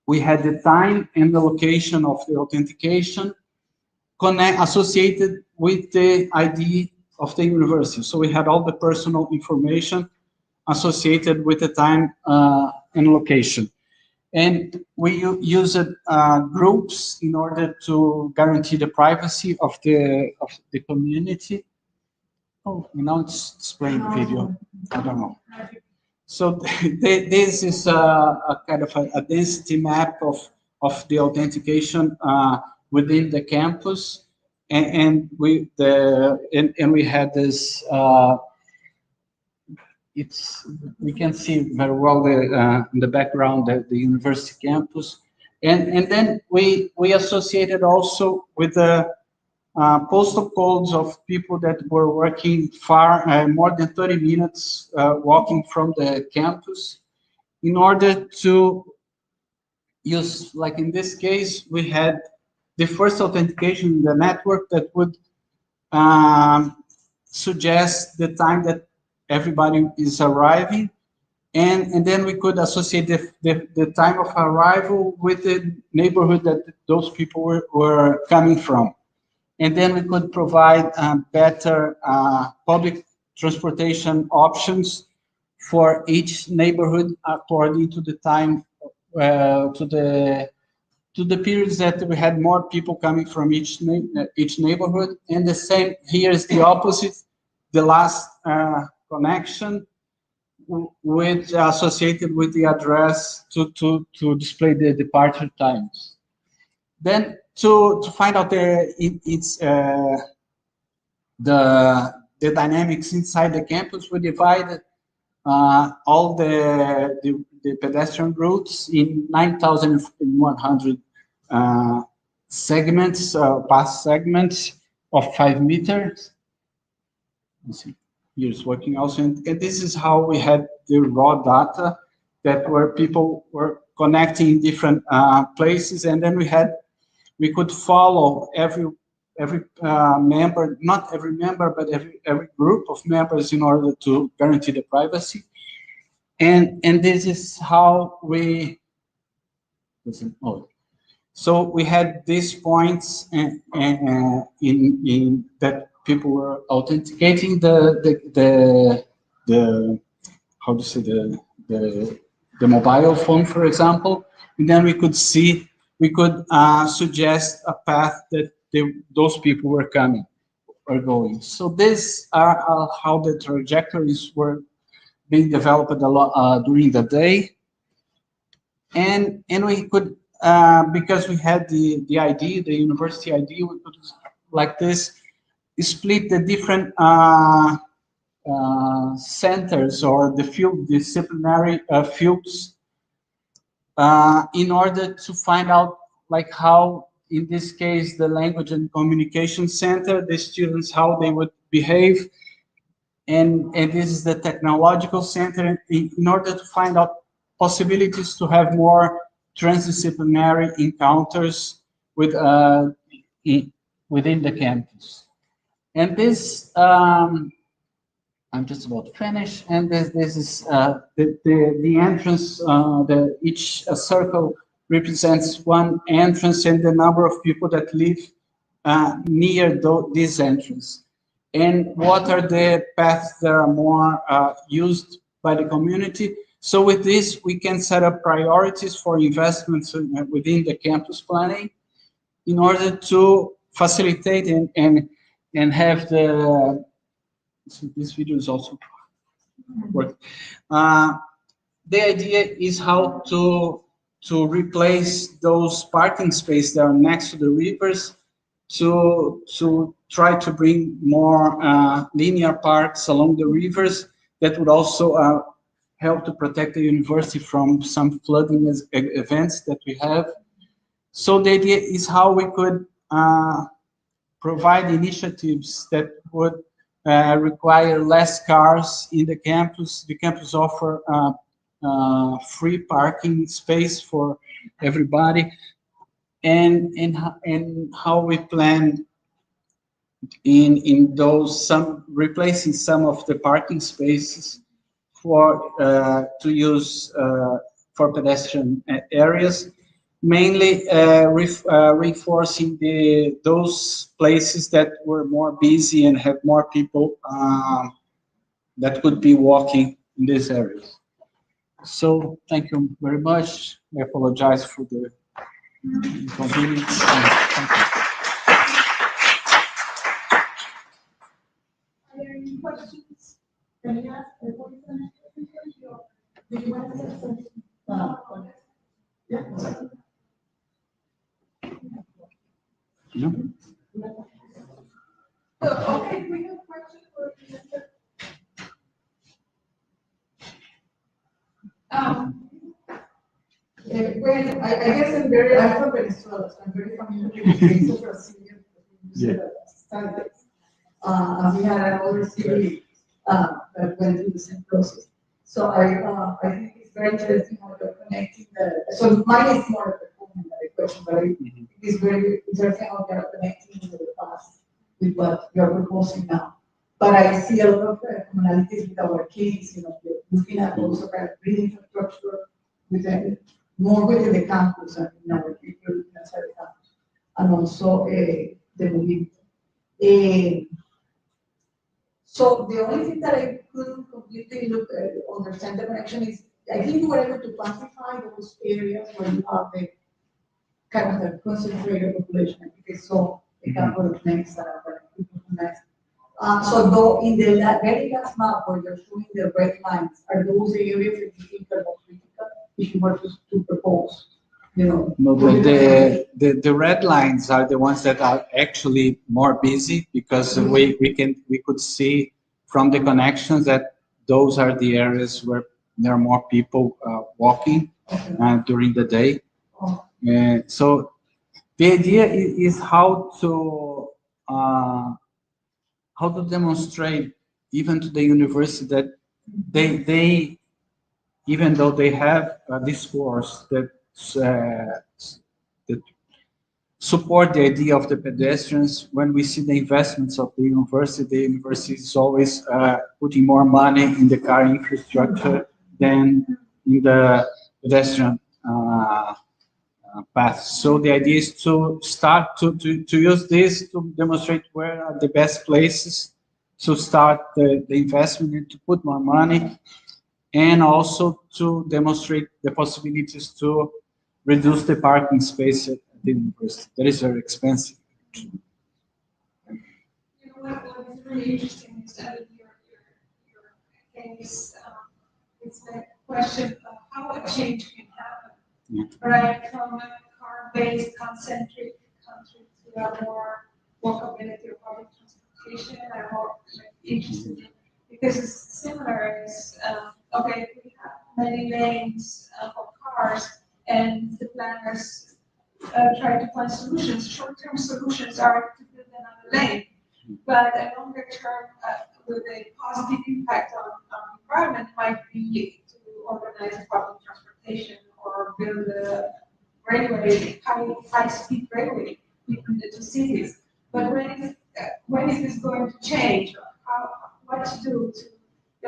we had the time and the location of the authentication associated with the ID of the university. So we had all the personal information associated with the time and location. And we used groups in order to guarantee the privacy of the community. Oh, now it's playing video. I don't know. So this is a kind of a density map of the authentication within the campus, and we had this. We can see very well in the background the university campus, and then we associated also with the postal codes of people that were working far, more than 30 minutes walking from the campus, in order to use, like in this case, we had the first authentication in the network that would suggest the time that everybody is arriving, and then we could associate the time of arrival with the neighborhood that those people were coming from. And then we could provide better public transportation options for each neighborhood according to the time, to the periods that we had more people coming from each neighborhood. And the same here is the opposite. The last connection with associated with the address to display the departure times. Then to find out the dynamics inside the campus, we divided all the pedestrian routes in 9,100 segments, pass segments of 5 meters. Let's see, here's working also, and this is how we had the raw data that where people were connecting in different places, and then we could follow every member, not every member, but every group of members in order to guarantee the privacy. And this is how we, so we had these points in that people were authenticating the how to say the mobile phone, for example, and then we could suggest a path that those people were going. So these are how the trajectories were being developed a lot during the day, and we could because we had the ID, the university ID, we could like this split the different centers or the disciplinary fields in order to find out like how, in this case, the language and communication center, the students, how they would behave, and this is the technological center, in order to find out possibilities to have more transdisciplinary encounters with within the campus. And this, I'm just about to finish, and this is the entrance, each circle represents one entrance and the number of people that live near this entrance. And what are the paths that are more used by the community? So with this, we can set up priorities for investments within the campus planning in order to facilitate and have the, so this video is also working. The idea is how to replace those parking spaces that are next to the rivers to try to bring more linear parks along the rivers that would also help to protect the university from some flooding events that we have. So the idea is how we could provide initiatives that would require less cars in the campus. The campus offer free parking space for everybody, and how we plan in those replacing some of the parking spaces for to use for pedestrian areas, mainly reinforcing those places that were more busy and have more people that could be walking in these areas. So thank you very much. I apologize for the inconvenience. Thank you. Are there any questions? Can you ask the question? Do you want to say something? Yeah. Yeah. Okay, we have a question for you. Well, I guess I'm from Venezuela, so I'm very familiar with the case of Brazilian standards. And we had another city that went through the same process. So I think it's very interesting how you're connecting so mine is more of a comment than a question, but it's very interesting how you're connecting the past with what you're proposing now. But I see a lot of commonalities with our case, looking at also kind of green infrastructure more within the campus and in our future outside the campus, and also the mobility. So the only thing that I couldn't completely understand the connection is, I think you were able to quantify those areas where you have the kind of the concentrated population. I think I saw a couple of names that are people next. So though in the very last map where you're showing the red lines, are those the areas that you think are most critical if you were to propose? You know, No, the red lines are the ones that are actually more busy because we could see from the connections that those are the areas where there are more people walking during the day. So the idea is how to demonstrate even to the university that they even though they have a discourse that that support the idea of the pedestrians, when we see the investments of the university is always putting more money in the car infrastructure than in the pedestrian path. So the idea is to start to use this to demonstrate where are the best places to start the investment and to put more money, and also to demonstrate the possibilities to reduce the parking space at the university. That is very expensive. You know what is really interesting is that in your case, it's the question of how a change can happen, right? From a car-based, concentric country to a more walkability or public transportation. I'm more interested in, because it's similar as, okay, we have many lanes for cars, and the planners try to find solutions. Short-term solutions are to build another lane, but a longer term with a positive impact on the environment might be to organize public transportation or build a railway, high-speed railway between the two cities. But when is this going to change? What to do to?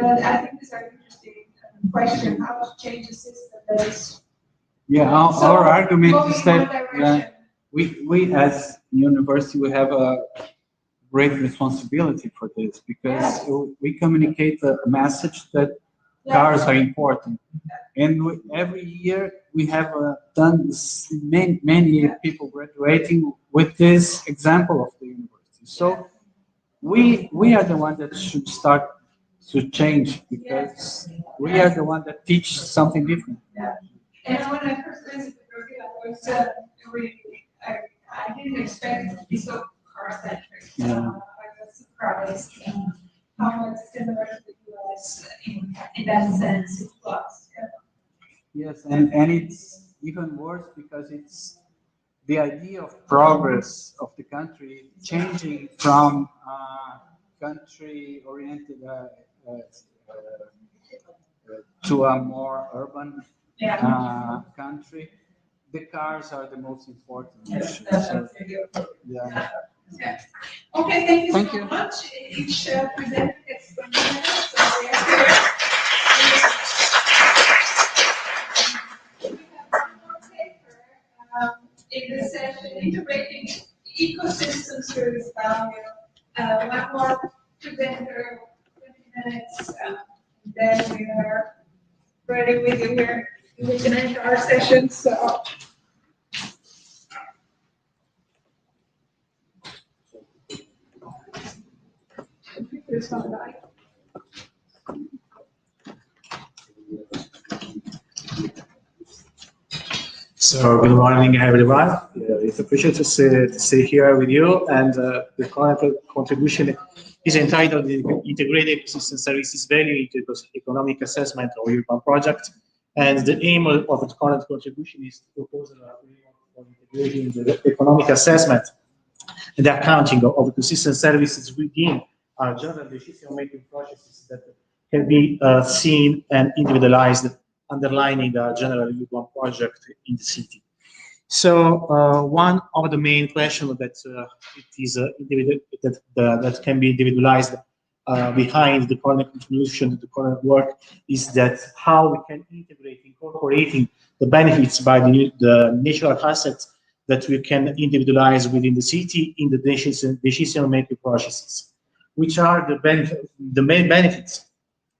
I think this is an interesting question: how to change a system that is. Yeah, So, our argument going is in one that direction. we as university we have a great responsibility for this because we communicate a message that cars are important, and every year we have done many people graduating with this example of the university. So we are the one that should start to change because we are the one that teach something different. And when I first visited Brazil, I was really, I didn't expect it to be so car-centric. I was surprised how much similar to the US in that sense it was. Yes, and it's even worse because it's the idea of progress of the country changing from country-oriented to a more urban country. The cars are the most important issue. So, yeah. Okay, thank you Thank so you. much. Each presenter gets 20 minutes. So we have here. We have one more paper in the session, integrating ecosystems service value. One more presenter, 20 minutes. Then we are ready with you. We can end our session. So. Computer's not right. So good morning, everyone. It's a pleasure to stay here with you. And the current contribution is entitled "The Integrated Ecosystem Services Value into Economic Assessment of Urban Project." And the aim of the current contribution is to propose a framework for integrating the economic assessment and the accounting of ecosystem services within our general decision-making processes that can be seen and individualized, underlining the general urban project in the city. So one of the main questions that that can be individualized behind the current contribution to the current work is that how we can integrate, incorporating the benefits by the natural assets that we can individualize within the city in the decision-making processes, which are the main benefits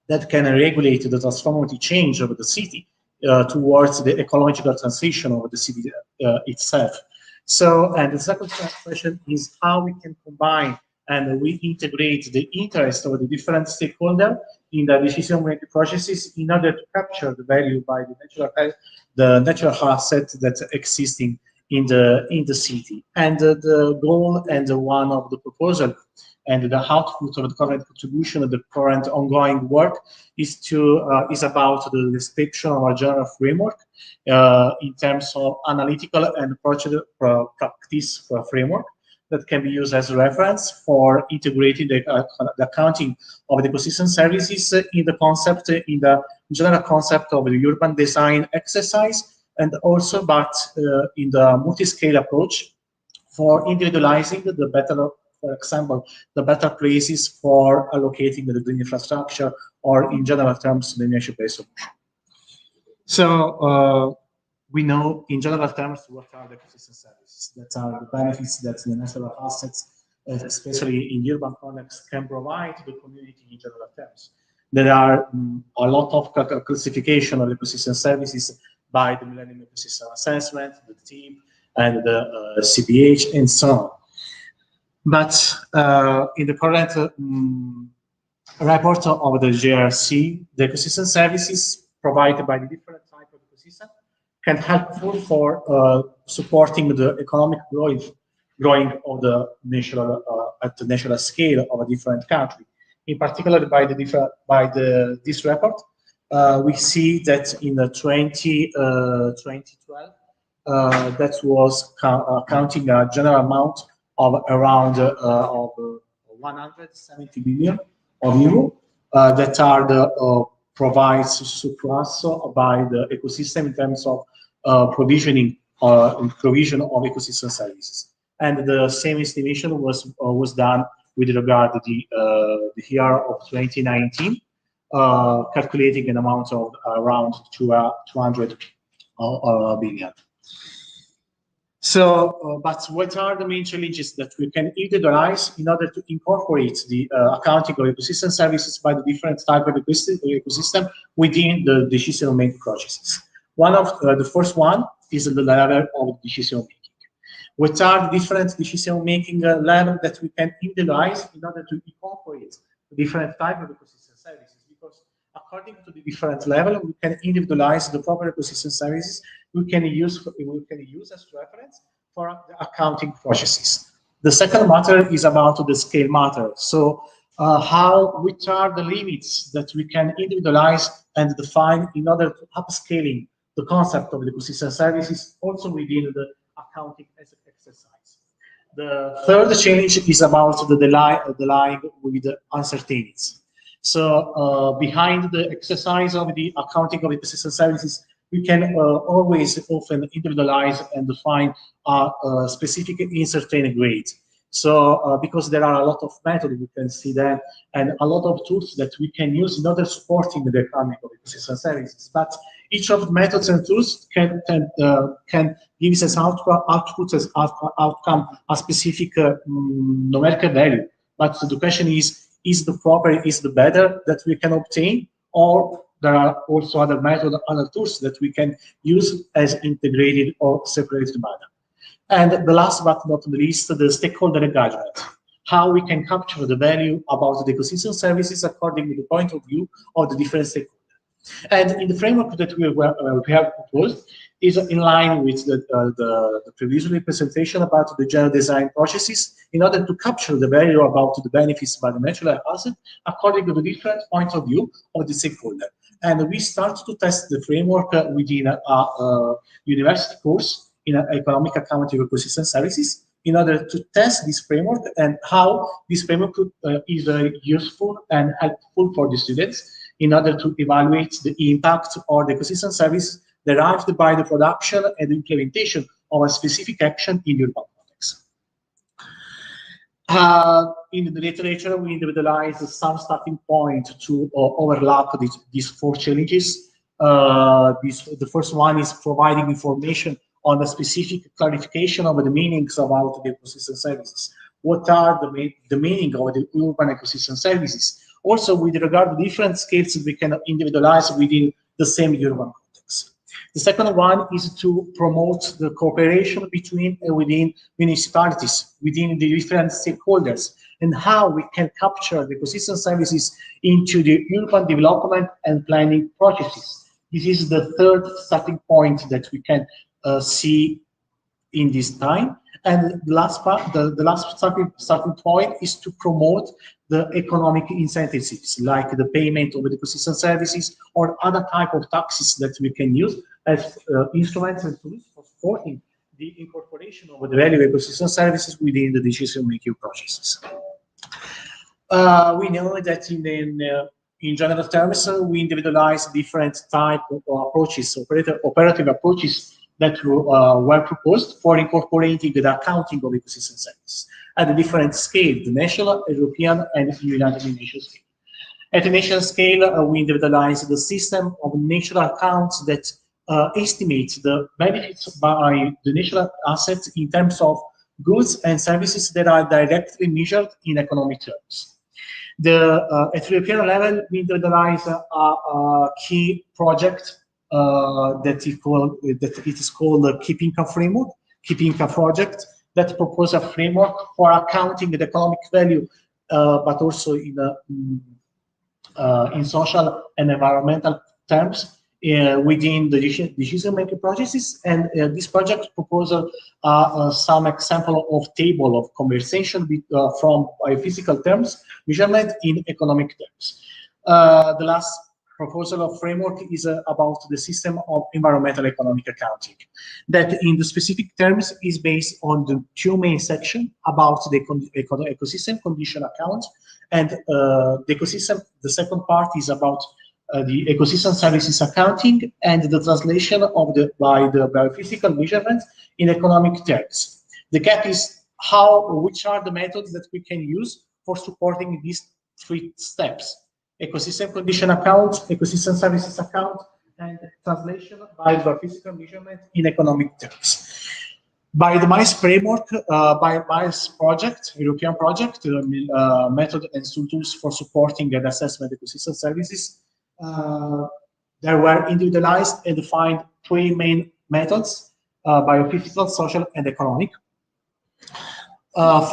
that can regulate the transformative change of the city towards the ecological transition of the city itself. So, and the second question is how we can combine and we integrate the interest of the different stakeholders in the decision-making processes in order to capture the value by the natural asset that's existing in the city. And the goal and the one of the proposal and the output of the current contribution of the current ongoing work is about the description of a general framework in terms of analytical and practice framework that can be used as a reference for integrating the accounting of the ecosystem services in the general concept of the urban design exercise, and also in the multi-scale approach for individualizing the better, for example, the better places for allocating the infrastructure, or in general terms, the nature-based solution. So we know in general terms what are the ecosystem services. That are the benefits that the natural assets, especially in urban context, can provide to the community in general terms. There are a lot of classification of ecosystem services by the Millennium Ecosystem Assessment, the TEEM, and the CPH, and so on. But in the current report of the JRC, the ecosystem services provided by the different types of ecosystem can help for supporting the economic growing of the national at the national scale of a different country. In particular, this report, we see that in 2012, that was counting a general amount of around 170 billion of euro that are the provides to us by the ecosystem in terms of provision of ecosystem services. And the same estimation was done with regard to the year of 2019, calculating an amount of around 200 billion. So, but what are the main challenges that we can individualize in order to incorporate the accounting of ecosystem services by the different type of ecosystem within the decision-making processes? One of the first one is the level of decision-making. What are the different decision-making levels that we can individualize in order to incorporate the different type of ecosystem services? Because according to the different level, we can individualize the proper ecosystem services we can use as reference for the accounting processes. The second matter is about the scale matter. So which are the limits that we can individualize and define in order to upscaling the concept of the ecosystem services also within the accounting exercise. The third change is about the dealing with uncertainties. So behind the exercise of the accounting of ecosystem services, we can always often individualize and define a specific uncertain grade. So because there are a lot of methods, we can see that, and a lot of tools that we can use in order supporting the economic of ecosystem services. But each of the methods and tools can give us as outcome a specific numerical value. But the question is the proper, is the better that we can obtain, or there are also other methods, other tools that we can use as integrated or separated manner. And the last but not the least, the stakeholder engagement. How we can capture the value about the ecosystem services according to the point of view of the different stakeholders. And in the framework that we have proposed is in line with the previous presentation about the general design processes in order to capture the value about the benefits by the natural asset according to the different points of view of the stakeholder. And we start to test the framework within a university course in economic accounting ecosystem services in order to test this framework and how this framework is very useful and helpful for the students in order to evaluate the impact of the ecosystem service derived by the production and implementation of a specific action in the urban context. In the literature, we individualize some starting point to overlap these four challenges. The first one is providing information on the specific clarification of the meanings about the ecosystem services. What are the meaning of the urban ecosystem services? Also, with regard to different scales we can individualize within the same urban context. The second one is to promote the cooperation between and within municipalities, within the different stakeholders, and how we can capture the ecosystem services into the urban development and planning processes. This is the third starting point that we can see in this time. And the last part, the last starting point is to promote the economic incentives, like the payment of the ecosystem services or other type of taxes that we can use as instruments and tools for supporting the incorporation of the value of ecosystem services within the decision-making processes. We know that in general terms, we individualize different type of approaches, operative approaches that were proposed for incorporating the accounting of ecosystem services at a different scale, the national, European, and United Nations scale. At the national scale, we individualize the system of national accounts that estimate the benefits by the national assets in terms of goods and services that are directly measured in economic terms. At European level, we individualize a key project that it is called the KIPINCA framework, KIPINCA project, that proposes a framework for accounting the economic value, but also in social and environmental terms within the decision-making processes. And this project proposes some example of table of conversation from physical terms, measurement in economic terms. The last proposal of framework is about the system of environmental economic accounting, that in the specific terms is based on the two main sections about the ecosystem condition account, and the second part is about the ecosystem services accounting and the translation of by the biophysical measurements in economic terms. The gap is which are the methods that we can use for supporting these three steps: ecosystem condition account, ecosystem services account, and translation by biophysical measurement in economic terms. By the MICE framework, by MICE project, European project, method and tools for supporting and assessment ecosystem services, there were individualized and defined three main methods: biophysical, social, and economic.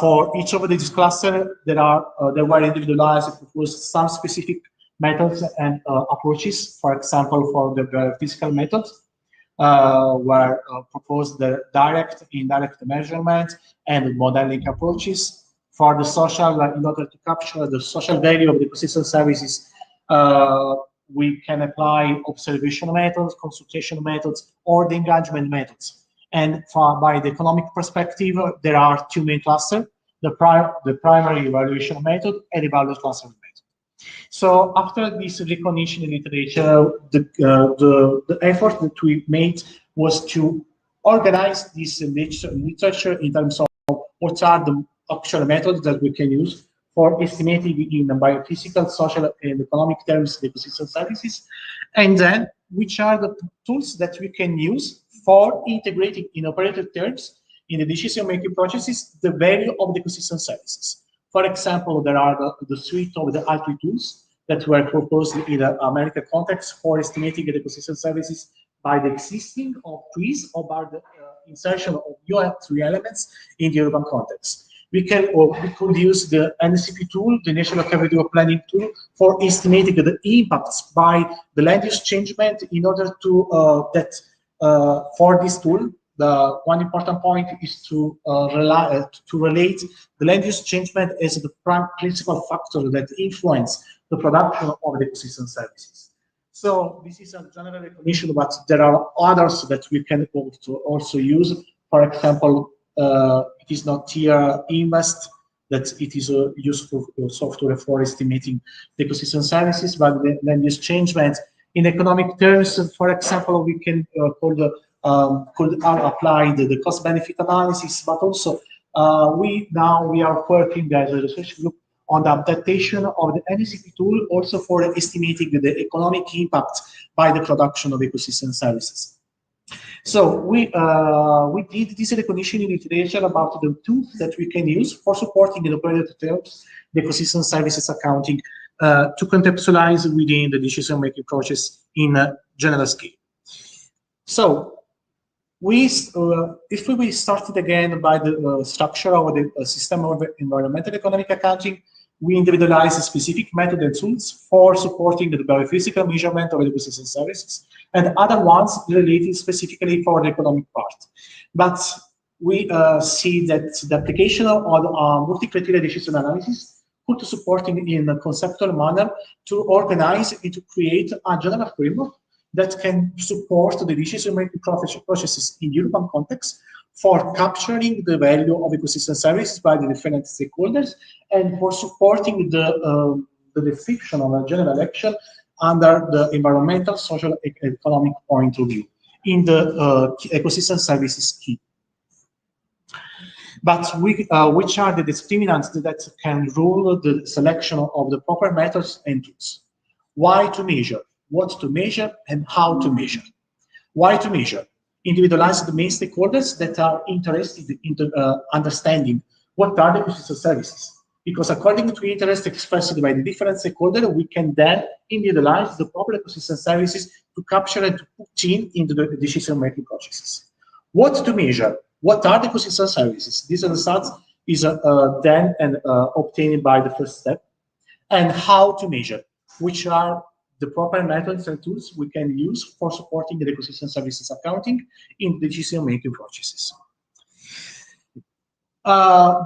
For each of these clusters, there were individualized with some specific methods and approaches. For example, for the physical methods, were proposed the direct, indirect measurement and modeling approaches. For the social, in order to capture the social value of the ecosystem services, we can apply observation methods, consultation methods, or the engagement methods. And by the economic perspective, there are two main clusters: the primary evaluation method and evaluation cluster method. So after this recognition in literature, the effort that we made was to organize this literature in terms of what are the actual methods that we can use for estimating in biophysical, social, and economic terms the ecosystem services, and then which are the tools that we can use for integrating in operative terms in the decision-making processes the value of the ecosystem services. For example, there are the suite of the IT tools that were proposed in the American context for estimating the ecosystem services by the existing of trees or by the insertion of new tree elements in the urban context. We could use the NCP tool, the National Territorial Planning tool, for estimating the impacts by the land use changement in order to for this tool, the one important point is to relate the land use changement as the principal factor that influence the production of the ecosystem services. So this is a general recognition, but there are others that we can also use. For example, it is not here Invest, that it is a useful software for estimating the ecosystem services, but the land use changement in economic terms, for example, we can could apply the cost-benefit analysis, but also we are working as a research group on the adaptation of the NCP tool also for estimating the economic impact by the production of ecosystem services. So we did this recognition in literature about the tools that we can use for supporting in operative terms the ecosystem services accounting to contextualize within the decision-making process in a general scale. So if we started again by the structure of the system of environmental economic accounting, we individualize a specific method and tools for supporting the biophysical measurement of ecosystem services, and other ones related specifically for the economic part. But we see that the application of multi-criteria decision analysis could support in a conceptual manner to organize and to create a general framework that can support the decision-making processes in European context for capturing the value of ecosystem services by the different stakeholders and for supporting the description of a general action under the environmental, social, and economic point of view in the ecosystem services key. But which are the discriminants that can rule the selection of the proper methods and tools? Why to measure, what to measure, and how to measure. Why to measure? Individualize the main stakeholders that are interested in understanding what are the ecosystem services. Because according to interest expressed by the different stakeholders, we can then individualize the proper ecosystem services to capture and to put into the decision-making processes. What to measure? What are the ecosystem services? These results is then obtained by the first step. And how to measure? Which are the proper methods and tools we can use for supporting the ecosystem services accounting in decision-making processes.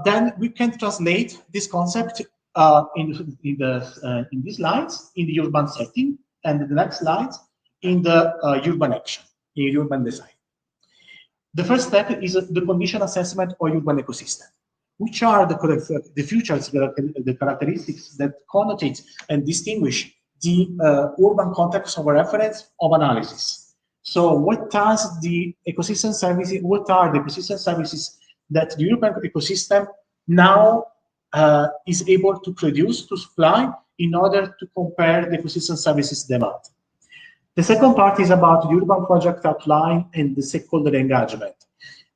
Then we can translate this concept in these slides in the urban setting, and the next slides in the urban action, in urban design. The first step is the condition assessment of urban ecosystem. Which are the features, the characteristics that connotate and distinguish the urban context of reference of analysis? So what does the ecosystem services, what are the ecosystem services that the urban ecosystem now is able to produce, to supply, in order to compare the ecosystem services demand? The second part is about the urban project outline and the stakeholder engagement.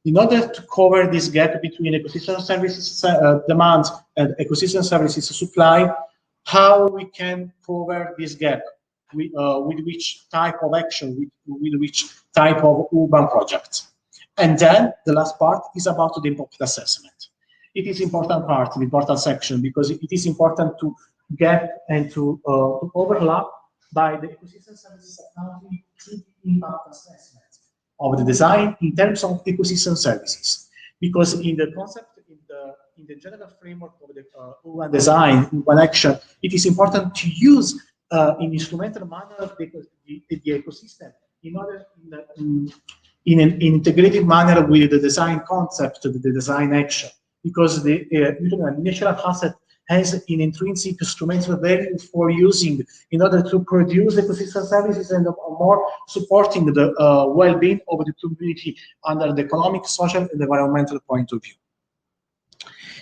In order to cover this gap between ecosystem services demand and ecosystem services supply, how we can cover this gap, with which type of action, with which type of urban project. And then the last part is about the impact assessment. It is important part, an important section, because it is important to get and to overlap by the ecosystem services accounting to the impact assessment of the design in terms of ecosystem services. Because in the concept, in the general framework of the urban design, urban action, it is important to use in instrumental manner the ecosystem in order in an integrated manner with the design concept, the design action. Because the natural asset has an intrinsic instrumental value for using in order to produce ecosystem services and more supporting the well-being of the community under the economic, social, and environmental point of view.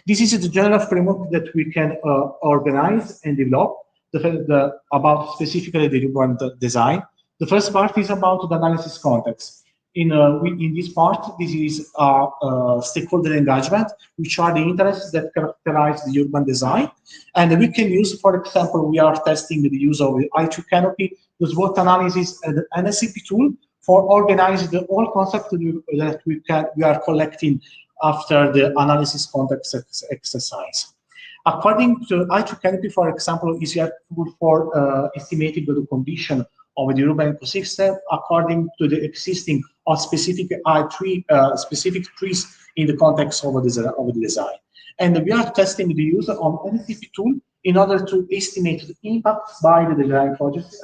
This is the general framework that we can organize and develop about specifically the urban design. The first part is about the analysis context. In this part, this is stakeholder engagement, which are the interests that characterize the urban design. And we can use, for example, we are testing the use of the I2 canopy, the SWOT analysis, and the NSCP tool for organizing the whole concept that we are collecting after the analysis context exercise. According to I2 canopy, for example, is useful for estimating the condition of the urban ecosystem according to the existing or specific specific trees in the context of the design. And we are testing the use of NSCP tool in order to estimate the impact by the design project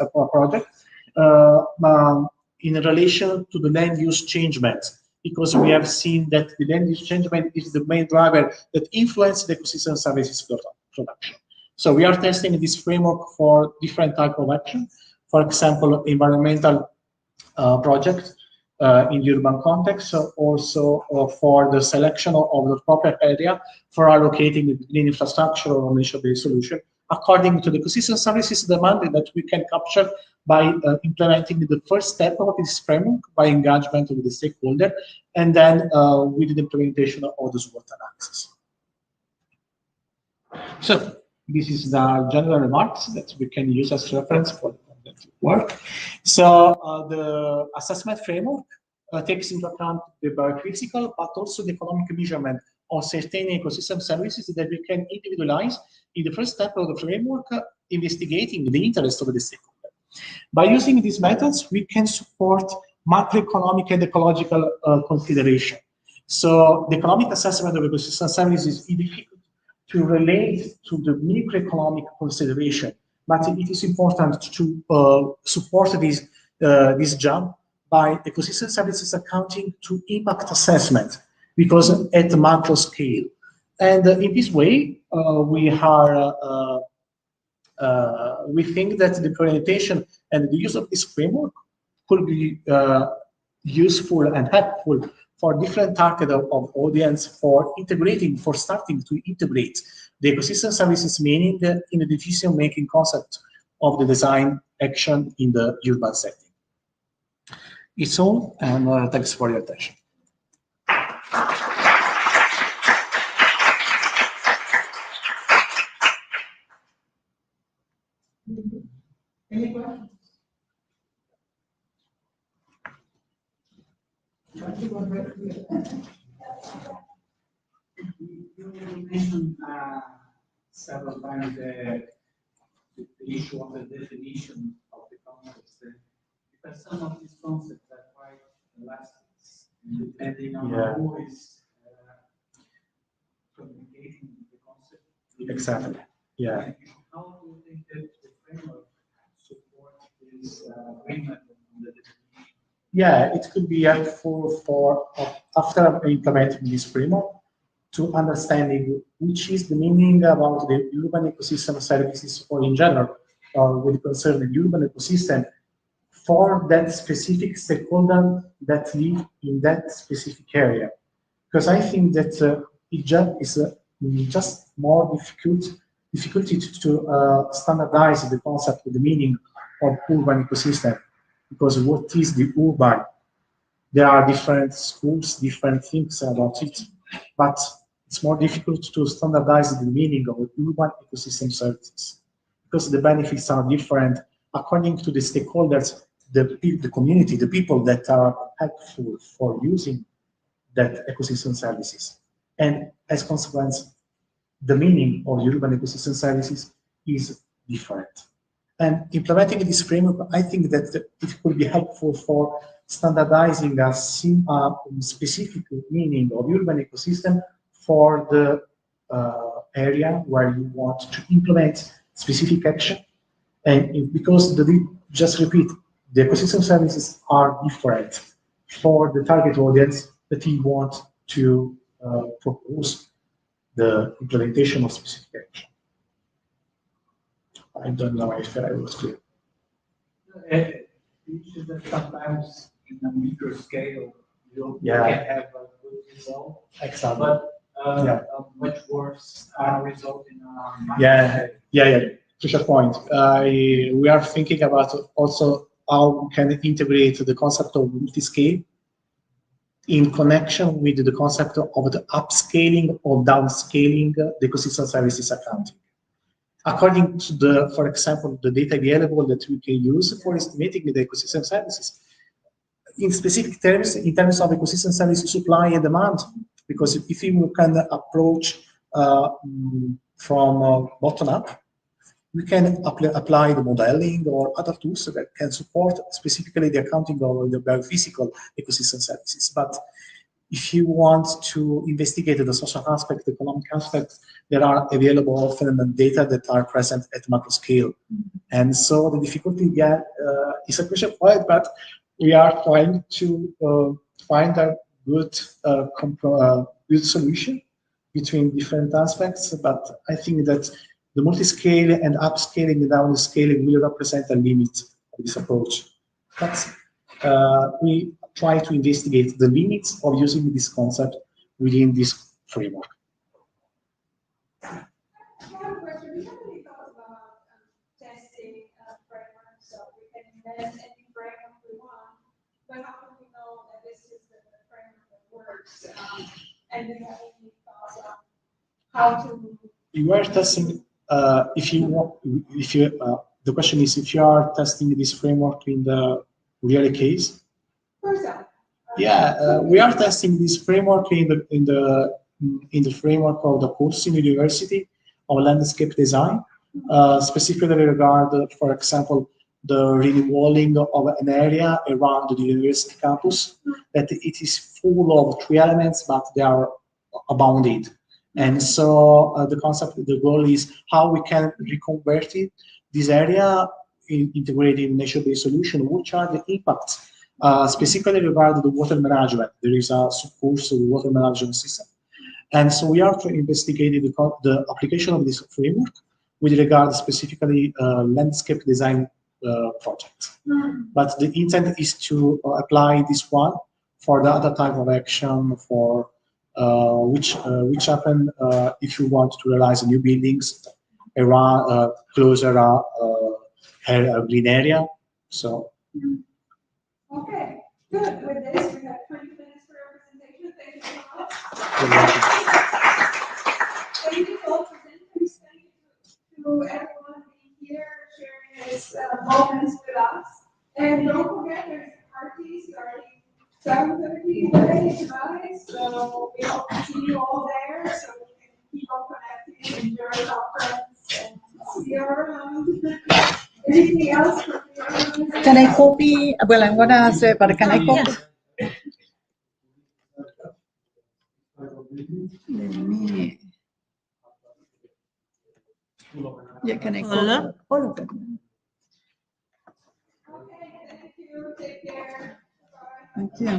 in relation to the land use changement, because we have seen that the land use changement is the main driver that influences the ecosystem services production. So we are testing this framework for different type of action. For example, environmental projects in the urban context, also for the selection of the proper area for allocating the green infrastructure or nature-based solution, according to the ecosystem services demand that we can capture by implementing the first step of this framework by engagement with the stakeholder, and then with the implementation of the SWOT analysis. So this is the general remarks that we can use as reference for that work. So the assessment framework takes into account the biophysical, but also the economic measurement of certain ecosystem services that we can individualize in the first step of the framework, investigating the interest of the stakeholder. By using these methods, we can support macroeconomic and ecological consideration. So the economic assessment of ecosystem services is difficult to relate to the microeconomic consideration, but it is important to support this job by ecosystem services accounting to impact assessment, because at the macro scale. And in this way, we think that the implementation and the use of this framework could be useful and helpful for different target of audience for starting to integrate the ecosystem services meaning in the decision-making concept of the design action in the urban setting. It's all, and thanks for your attention. Any questions? You mentioned several times the issue of the definition of the concepts. Because some of these concepts are quite elastic, depending on who is communicating the concept. Exactly. Yeah. How do you think that the framework supports this agreement on the definition? Yeah, it could be helpful for after implementing this framework to understanding which is the meaning about the urban ecosystem services, or in general, with concern the urban ecosystem for that specific stakeholder that live in that specific area. Because I think that it just is just more difficulty to standardize the concept, the meaning of urban ecosystem. Because what is the urban? There are different schools, different things about it, but it's more difficult to standardize the meaning of urban ecosystem services, because the benefits are different according to the stakeholders, the community, the people that are helpful for using that ecosystem services. And as a consequence, the meaning of urban ecosystem services is different. And implementing this framework, I think that it could be helpful for standardizing a specific meaning of urban ecosystem for the area where you want to implement specific action. And because just repeat, the ecosystem services are different for the target audience that you want to propose the implementation of specific action. I don't know if I was clear. It's just that sometimes in a micro scale, you Yeah. can have a good result, Exactly. but Yeah. a much worse result in a macro Yeah, scale. yeah. Crucial point. We are thinking about also how we can integrate the concept of multi-scale in connection with the concept of the upscaling or downscaling the ecosystem services accounting. According to for example, the data available that we can use for estimating the ecosystem services, in specific terms, in terms of ecosystem services supply and demand, because if you can approach from bottom up, we can apply the modeling or other tools that can support specifically the accounting of the biophysical ecosystem services. But if you want to investigate the social aspect, the economic aspect, there are available often data that are present at macro scale. And so the difficulty is a crucial point, but we are trying to find a good solution between different aspects. But I think that the multi-scale and upscaling and downscaling will represent a limit of this approach. But we try to investigate the limits of using this concept within this framework. One question, we haven't really thought about testing frameworks, so we can invent any framework we want, but how do we know that this is the framework that works? And do you have any thoughts on how to? You are testing the the question is if you are testing this framework in the real case. Yeah, we are testing this framework in the framework of the course in university of landscape design, specifically regard, for example, the renewalling of an area around the university campus, that it is full of tree elements, but they are abounded. And so the concept, the goal is how we can reconvert it, this area in integrating nature-based solution, which are the impacts, specifically regarding the water management. There is a sub-course of the water management system. And so we are investigating the application of this framework with regard specifically landscape design project. But the intent is to apply this one for the other type of action for which happen if you want to realize new buildings around closer a green area. So. Okay, good. With this, we have 20 minutes for our presentation. Thank you so much. Thank you all for presenters. Thank you to everyone being here, sharing this moments with us. And don't forget, there's parties starting 7:30 today tonight. So we hope to see you all there. So we can keep on connecting, enjoy the conference, and see you around. Anything else? Can I copy? Well, I'm gonna say, but can I copy? Let me. Yeah, can I copy all of them? Okay, thank you. Take care. Bye. Thank you.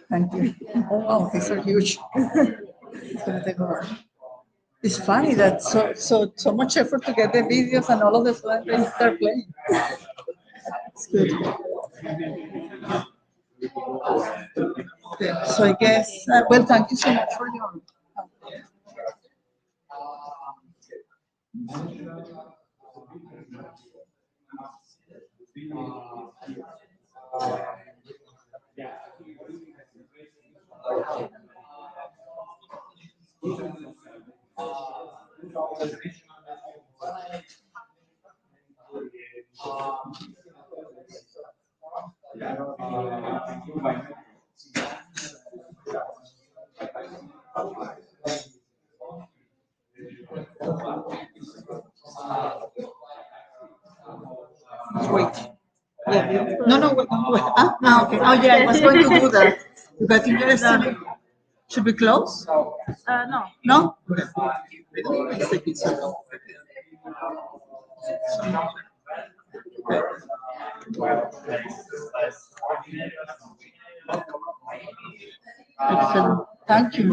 Thank you. Oh, wow, these are huge. It's gonna take a while. It's funny that so much effort to get the videos and all of the sudden they start playing. It's good. Okay, so I guess, well, thank you so much for your. Wait. Yeah. No, wait. Okay. Oh, yeah, I was going to do that. But if you're still, should we close? No. No? Okay. Let's take it slow. Excellent. Thank you.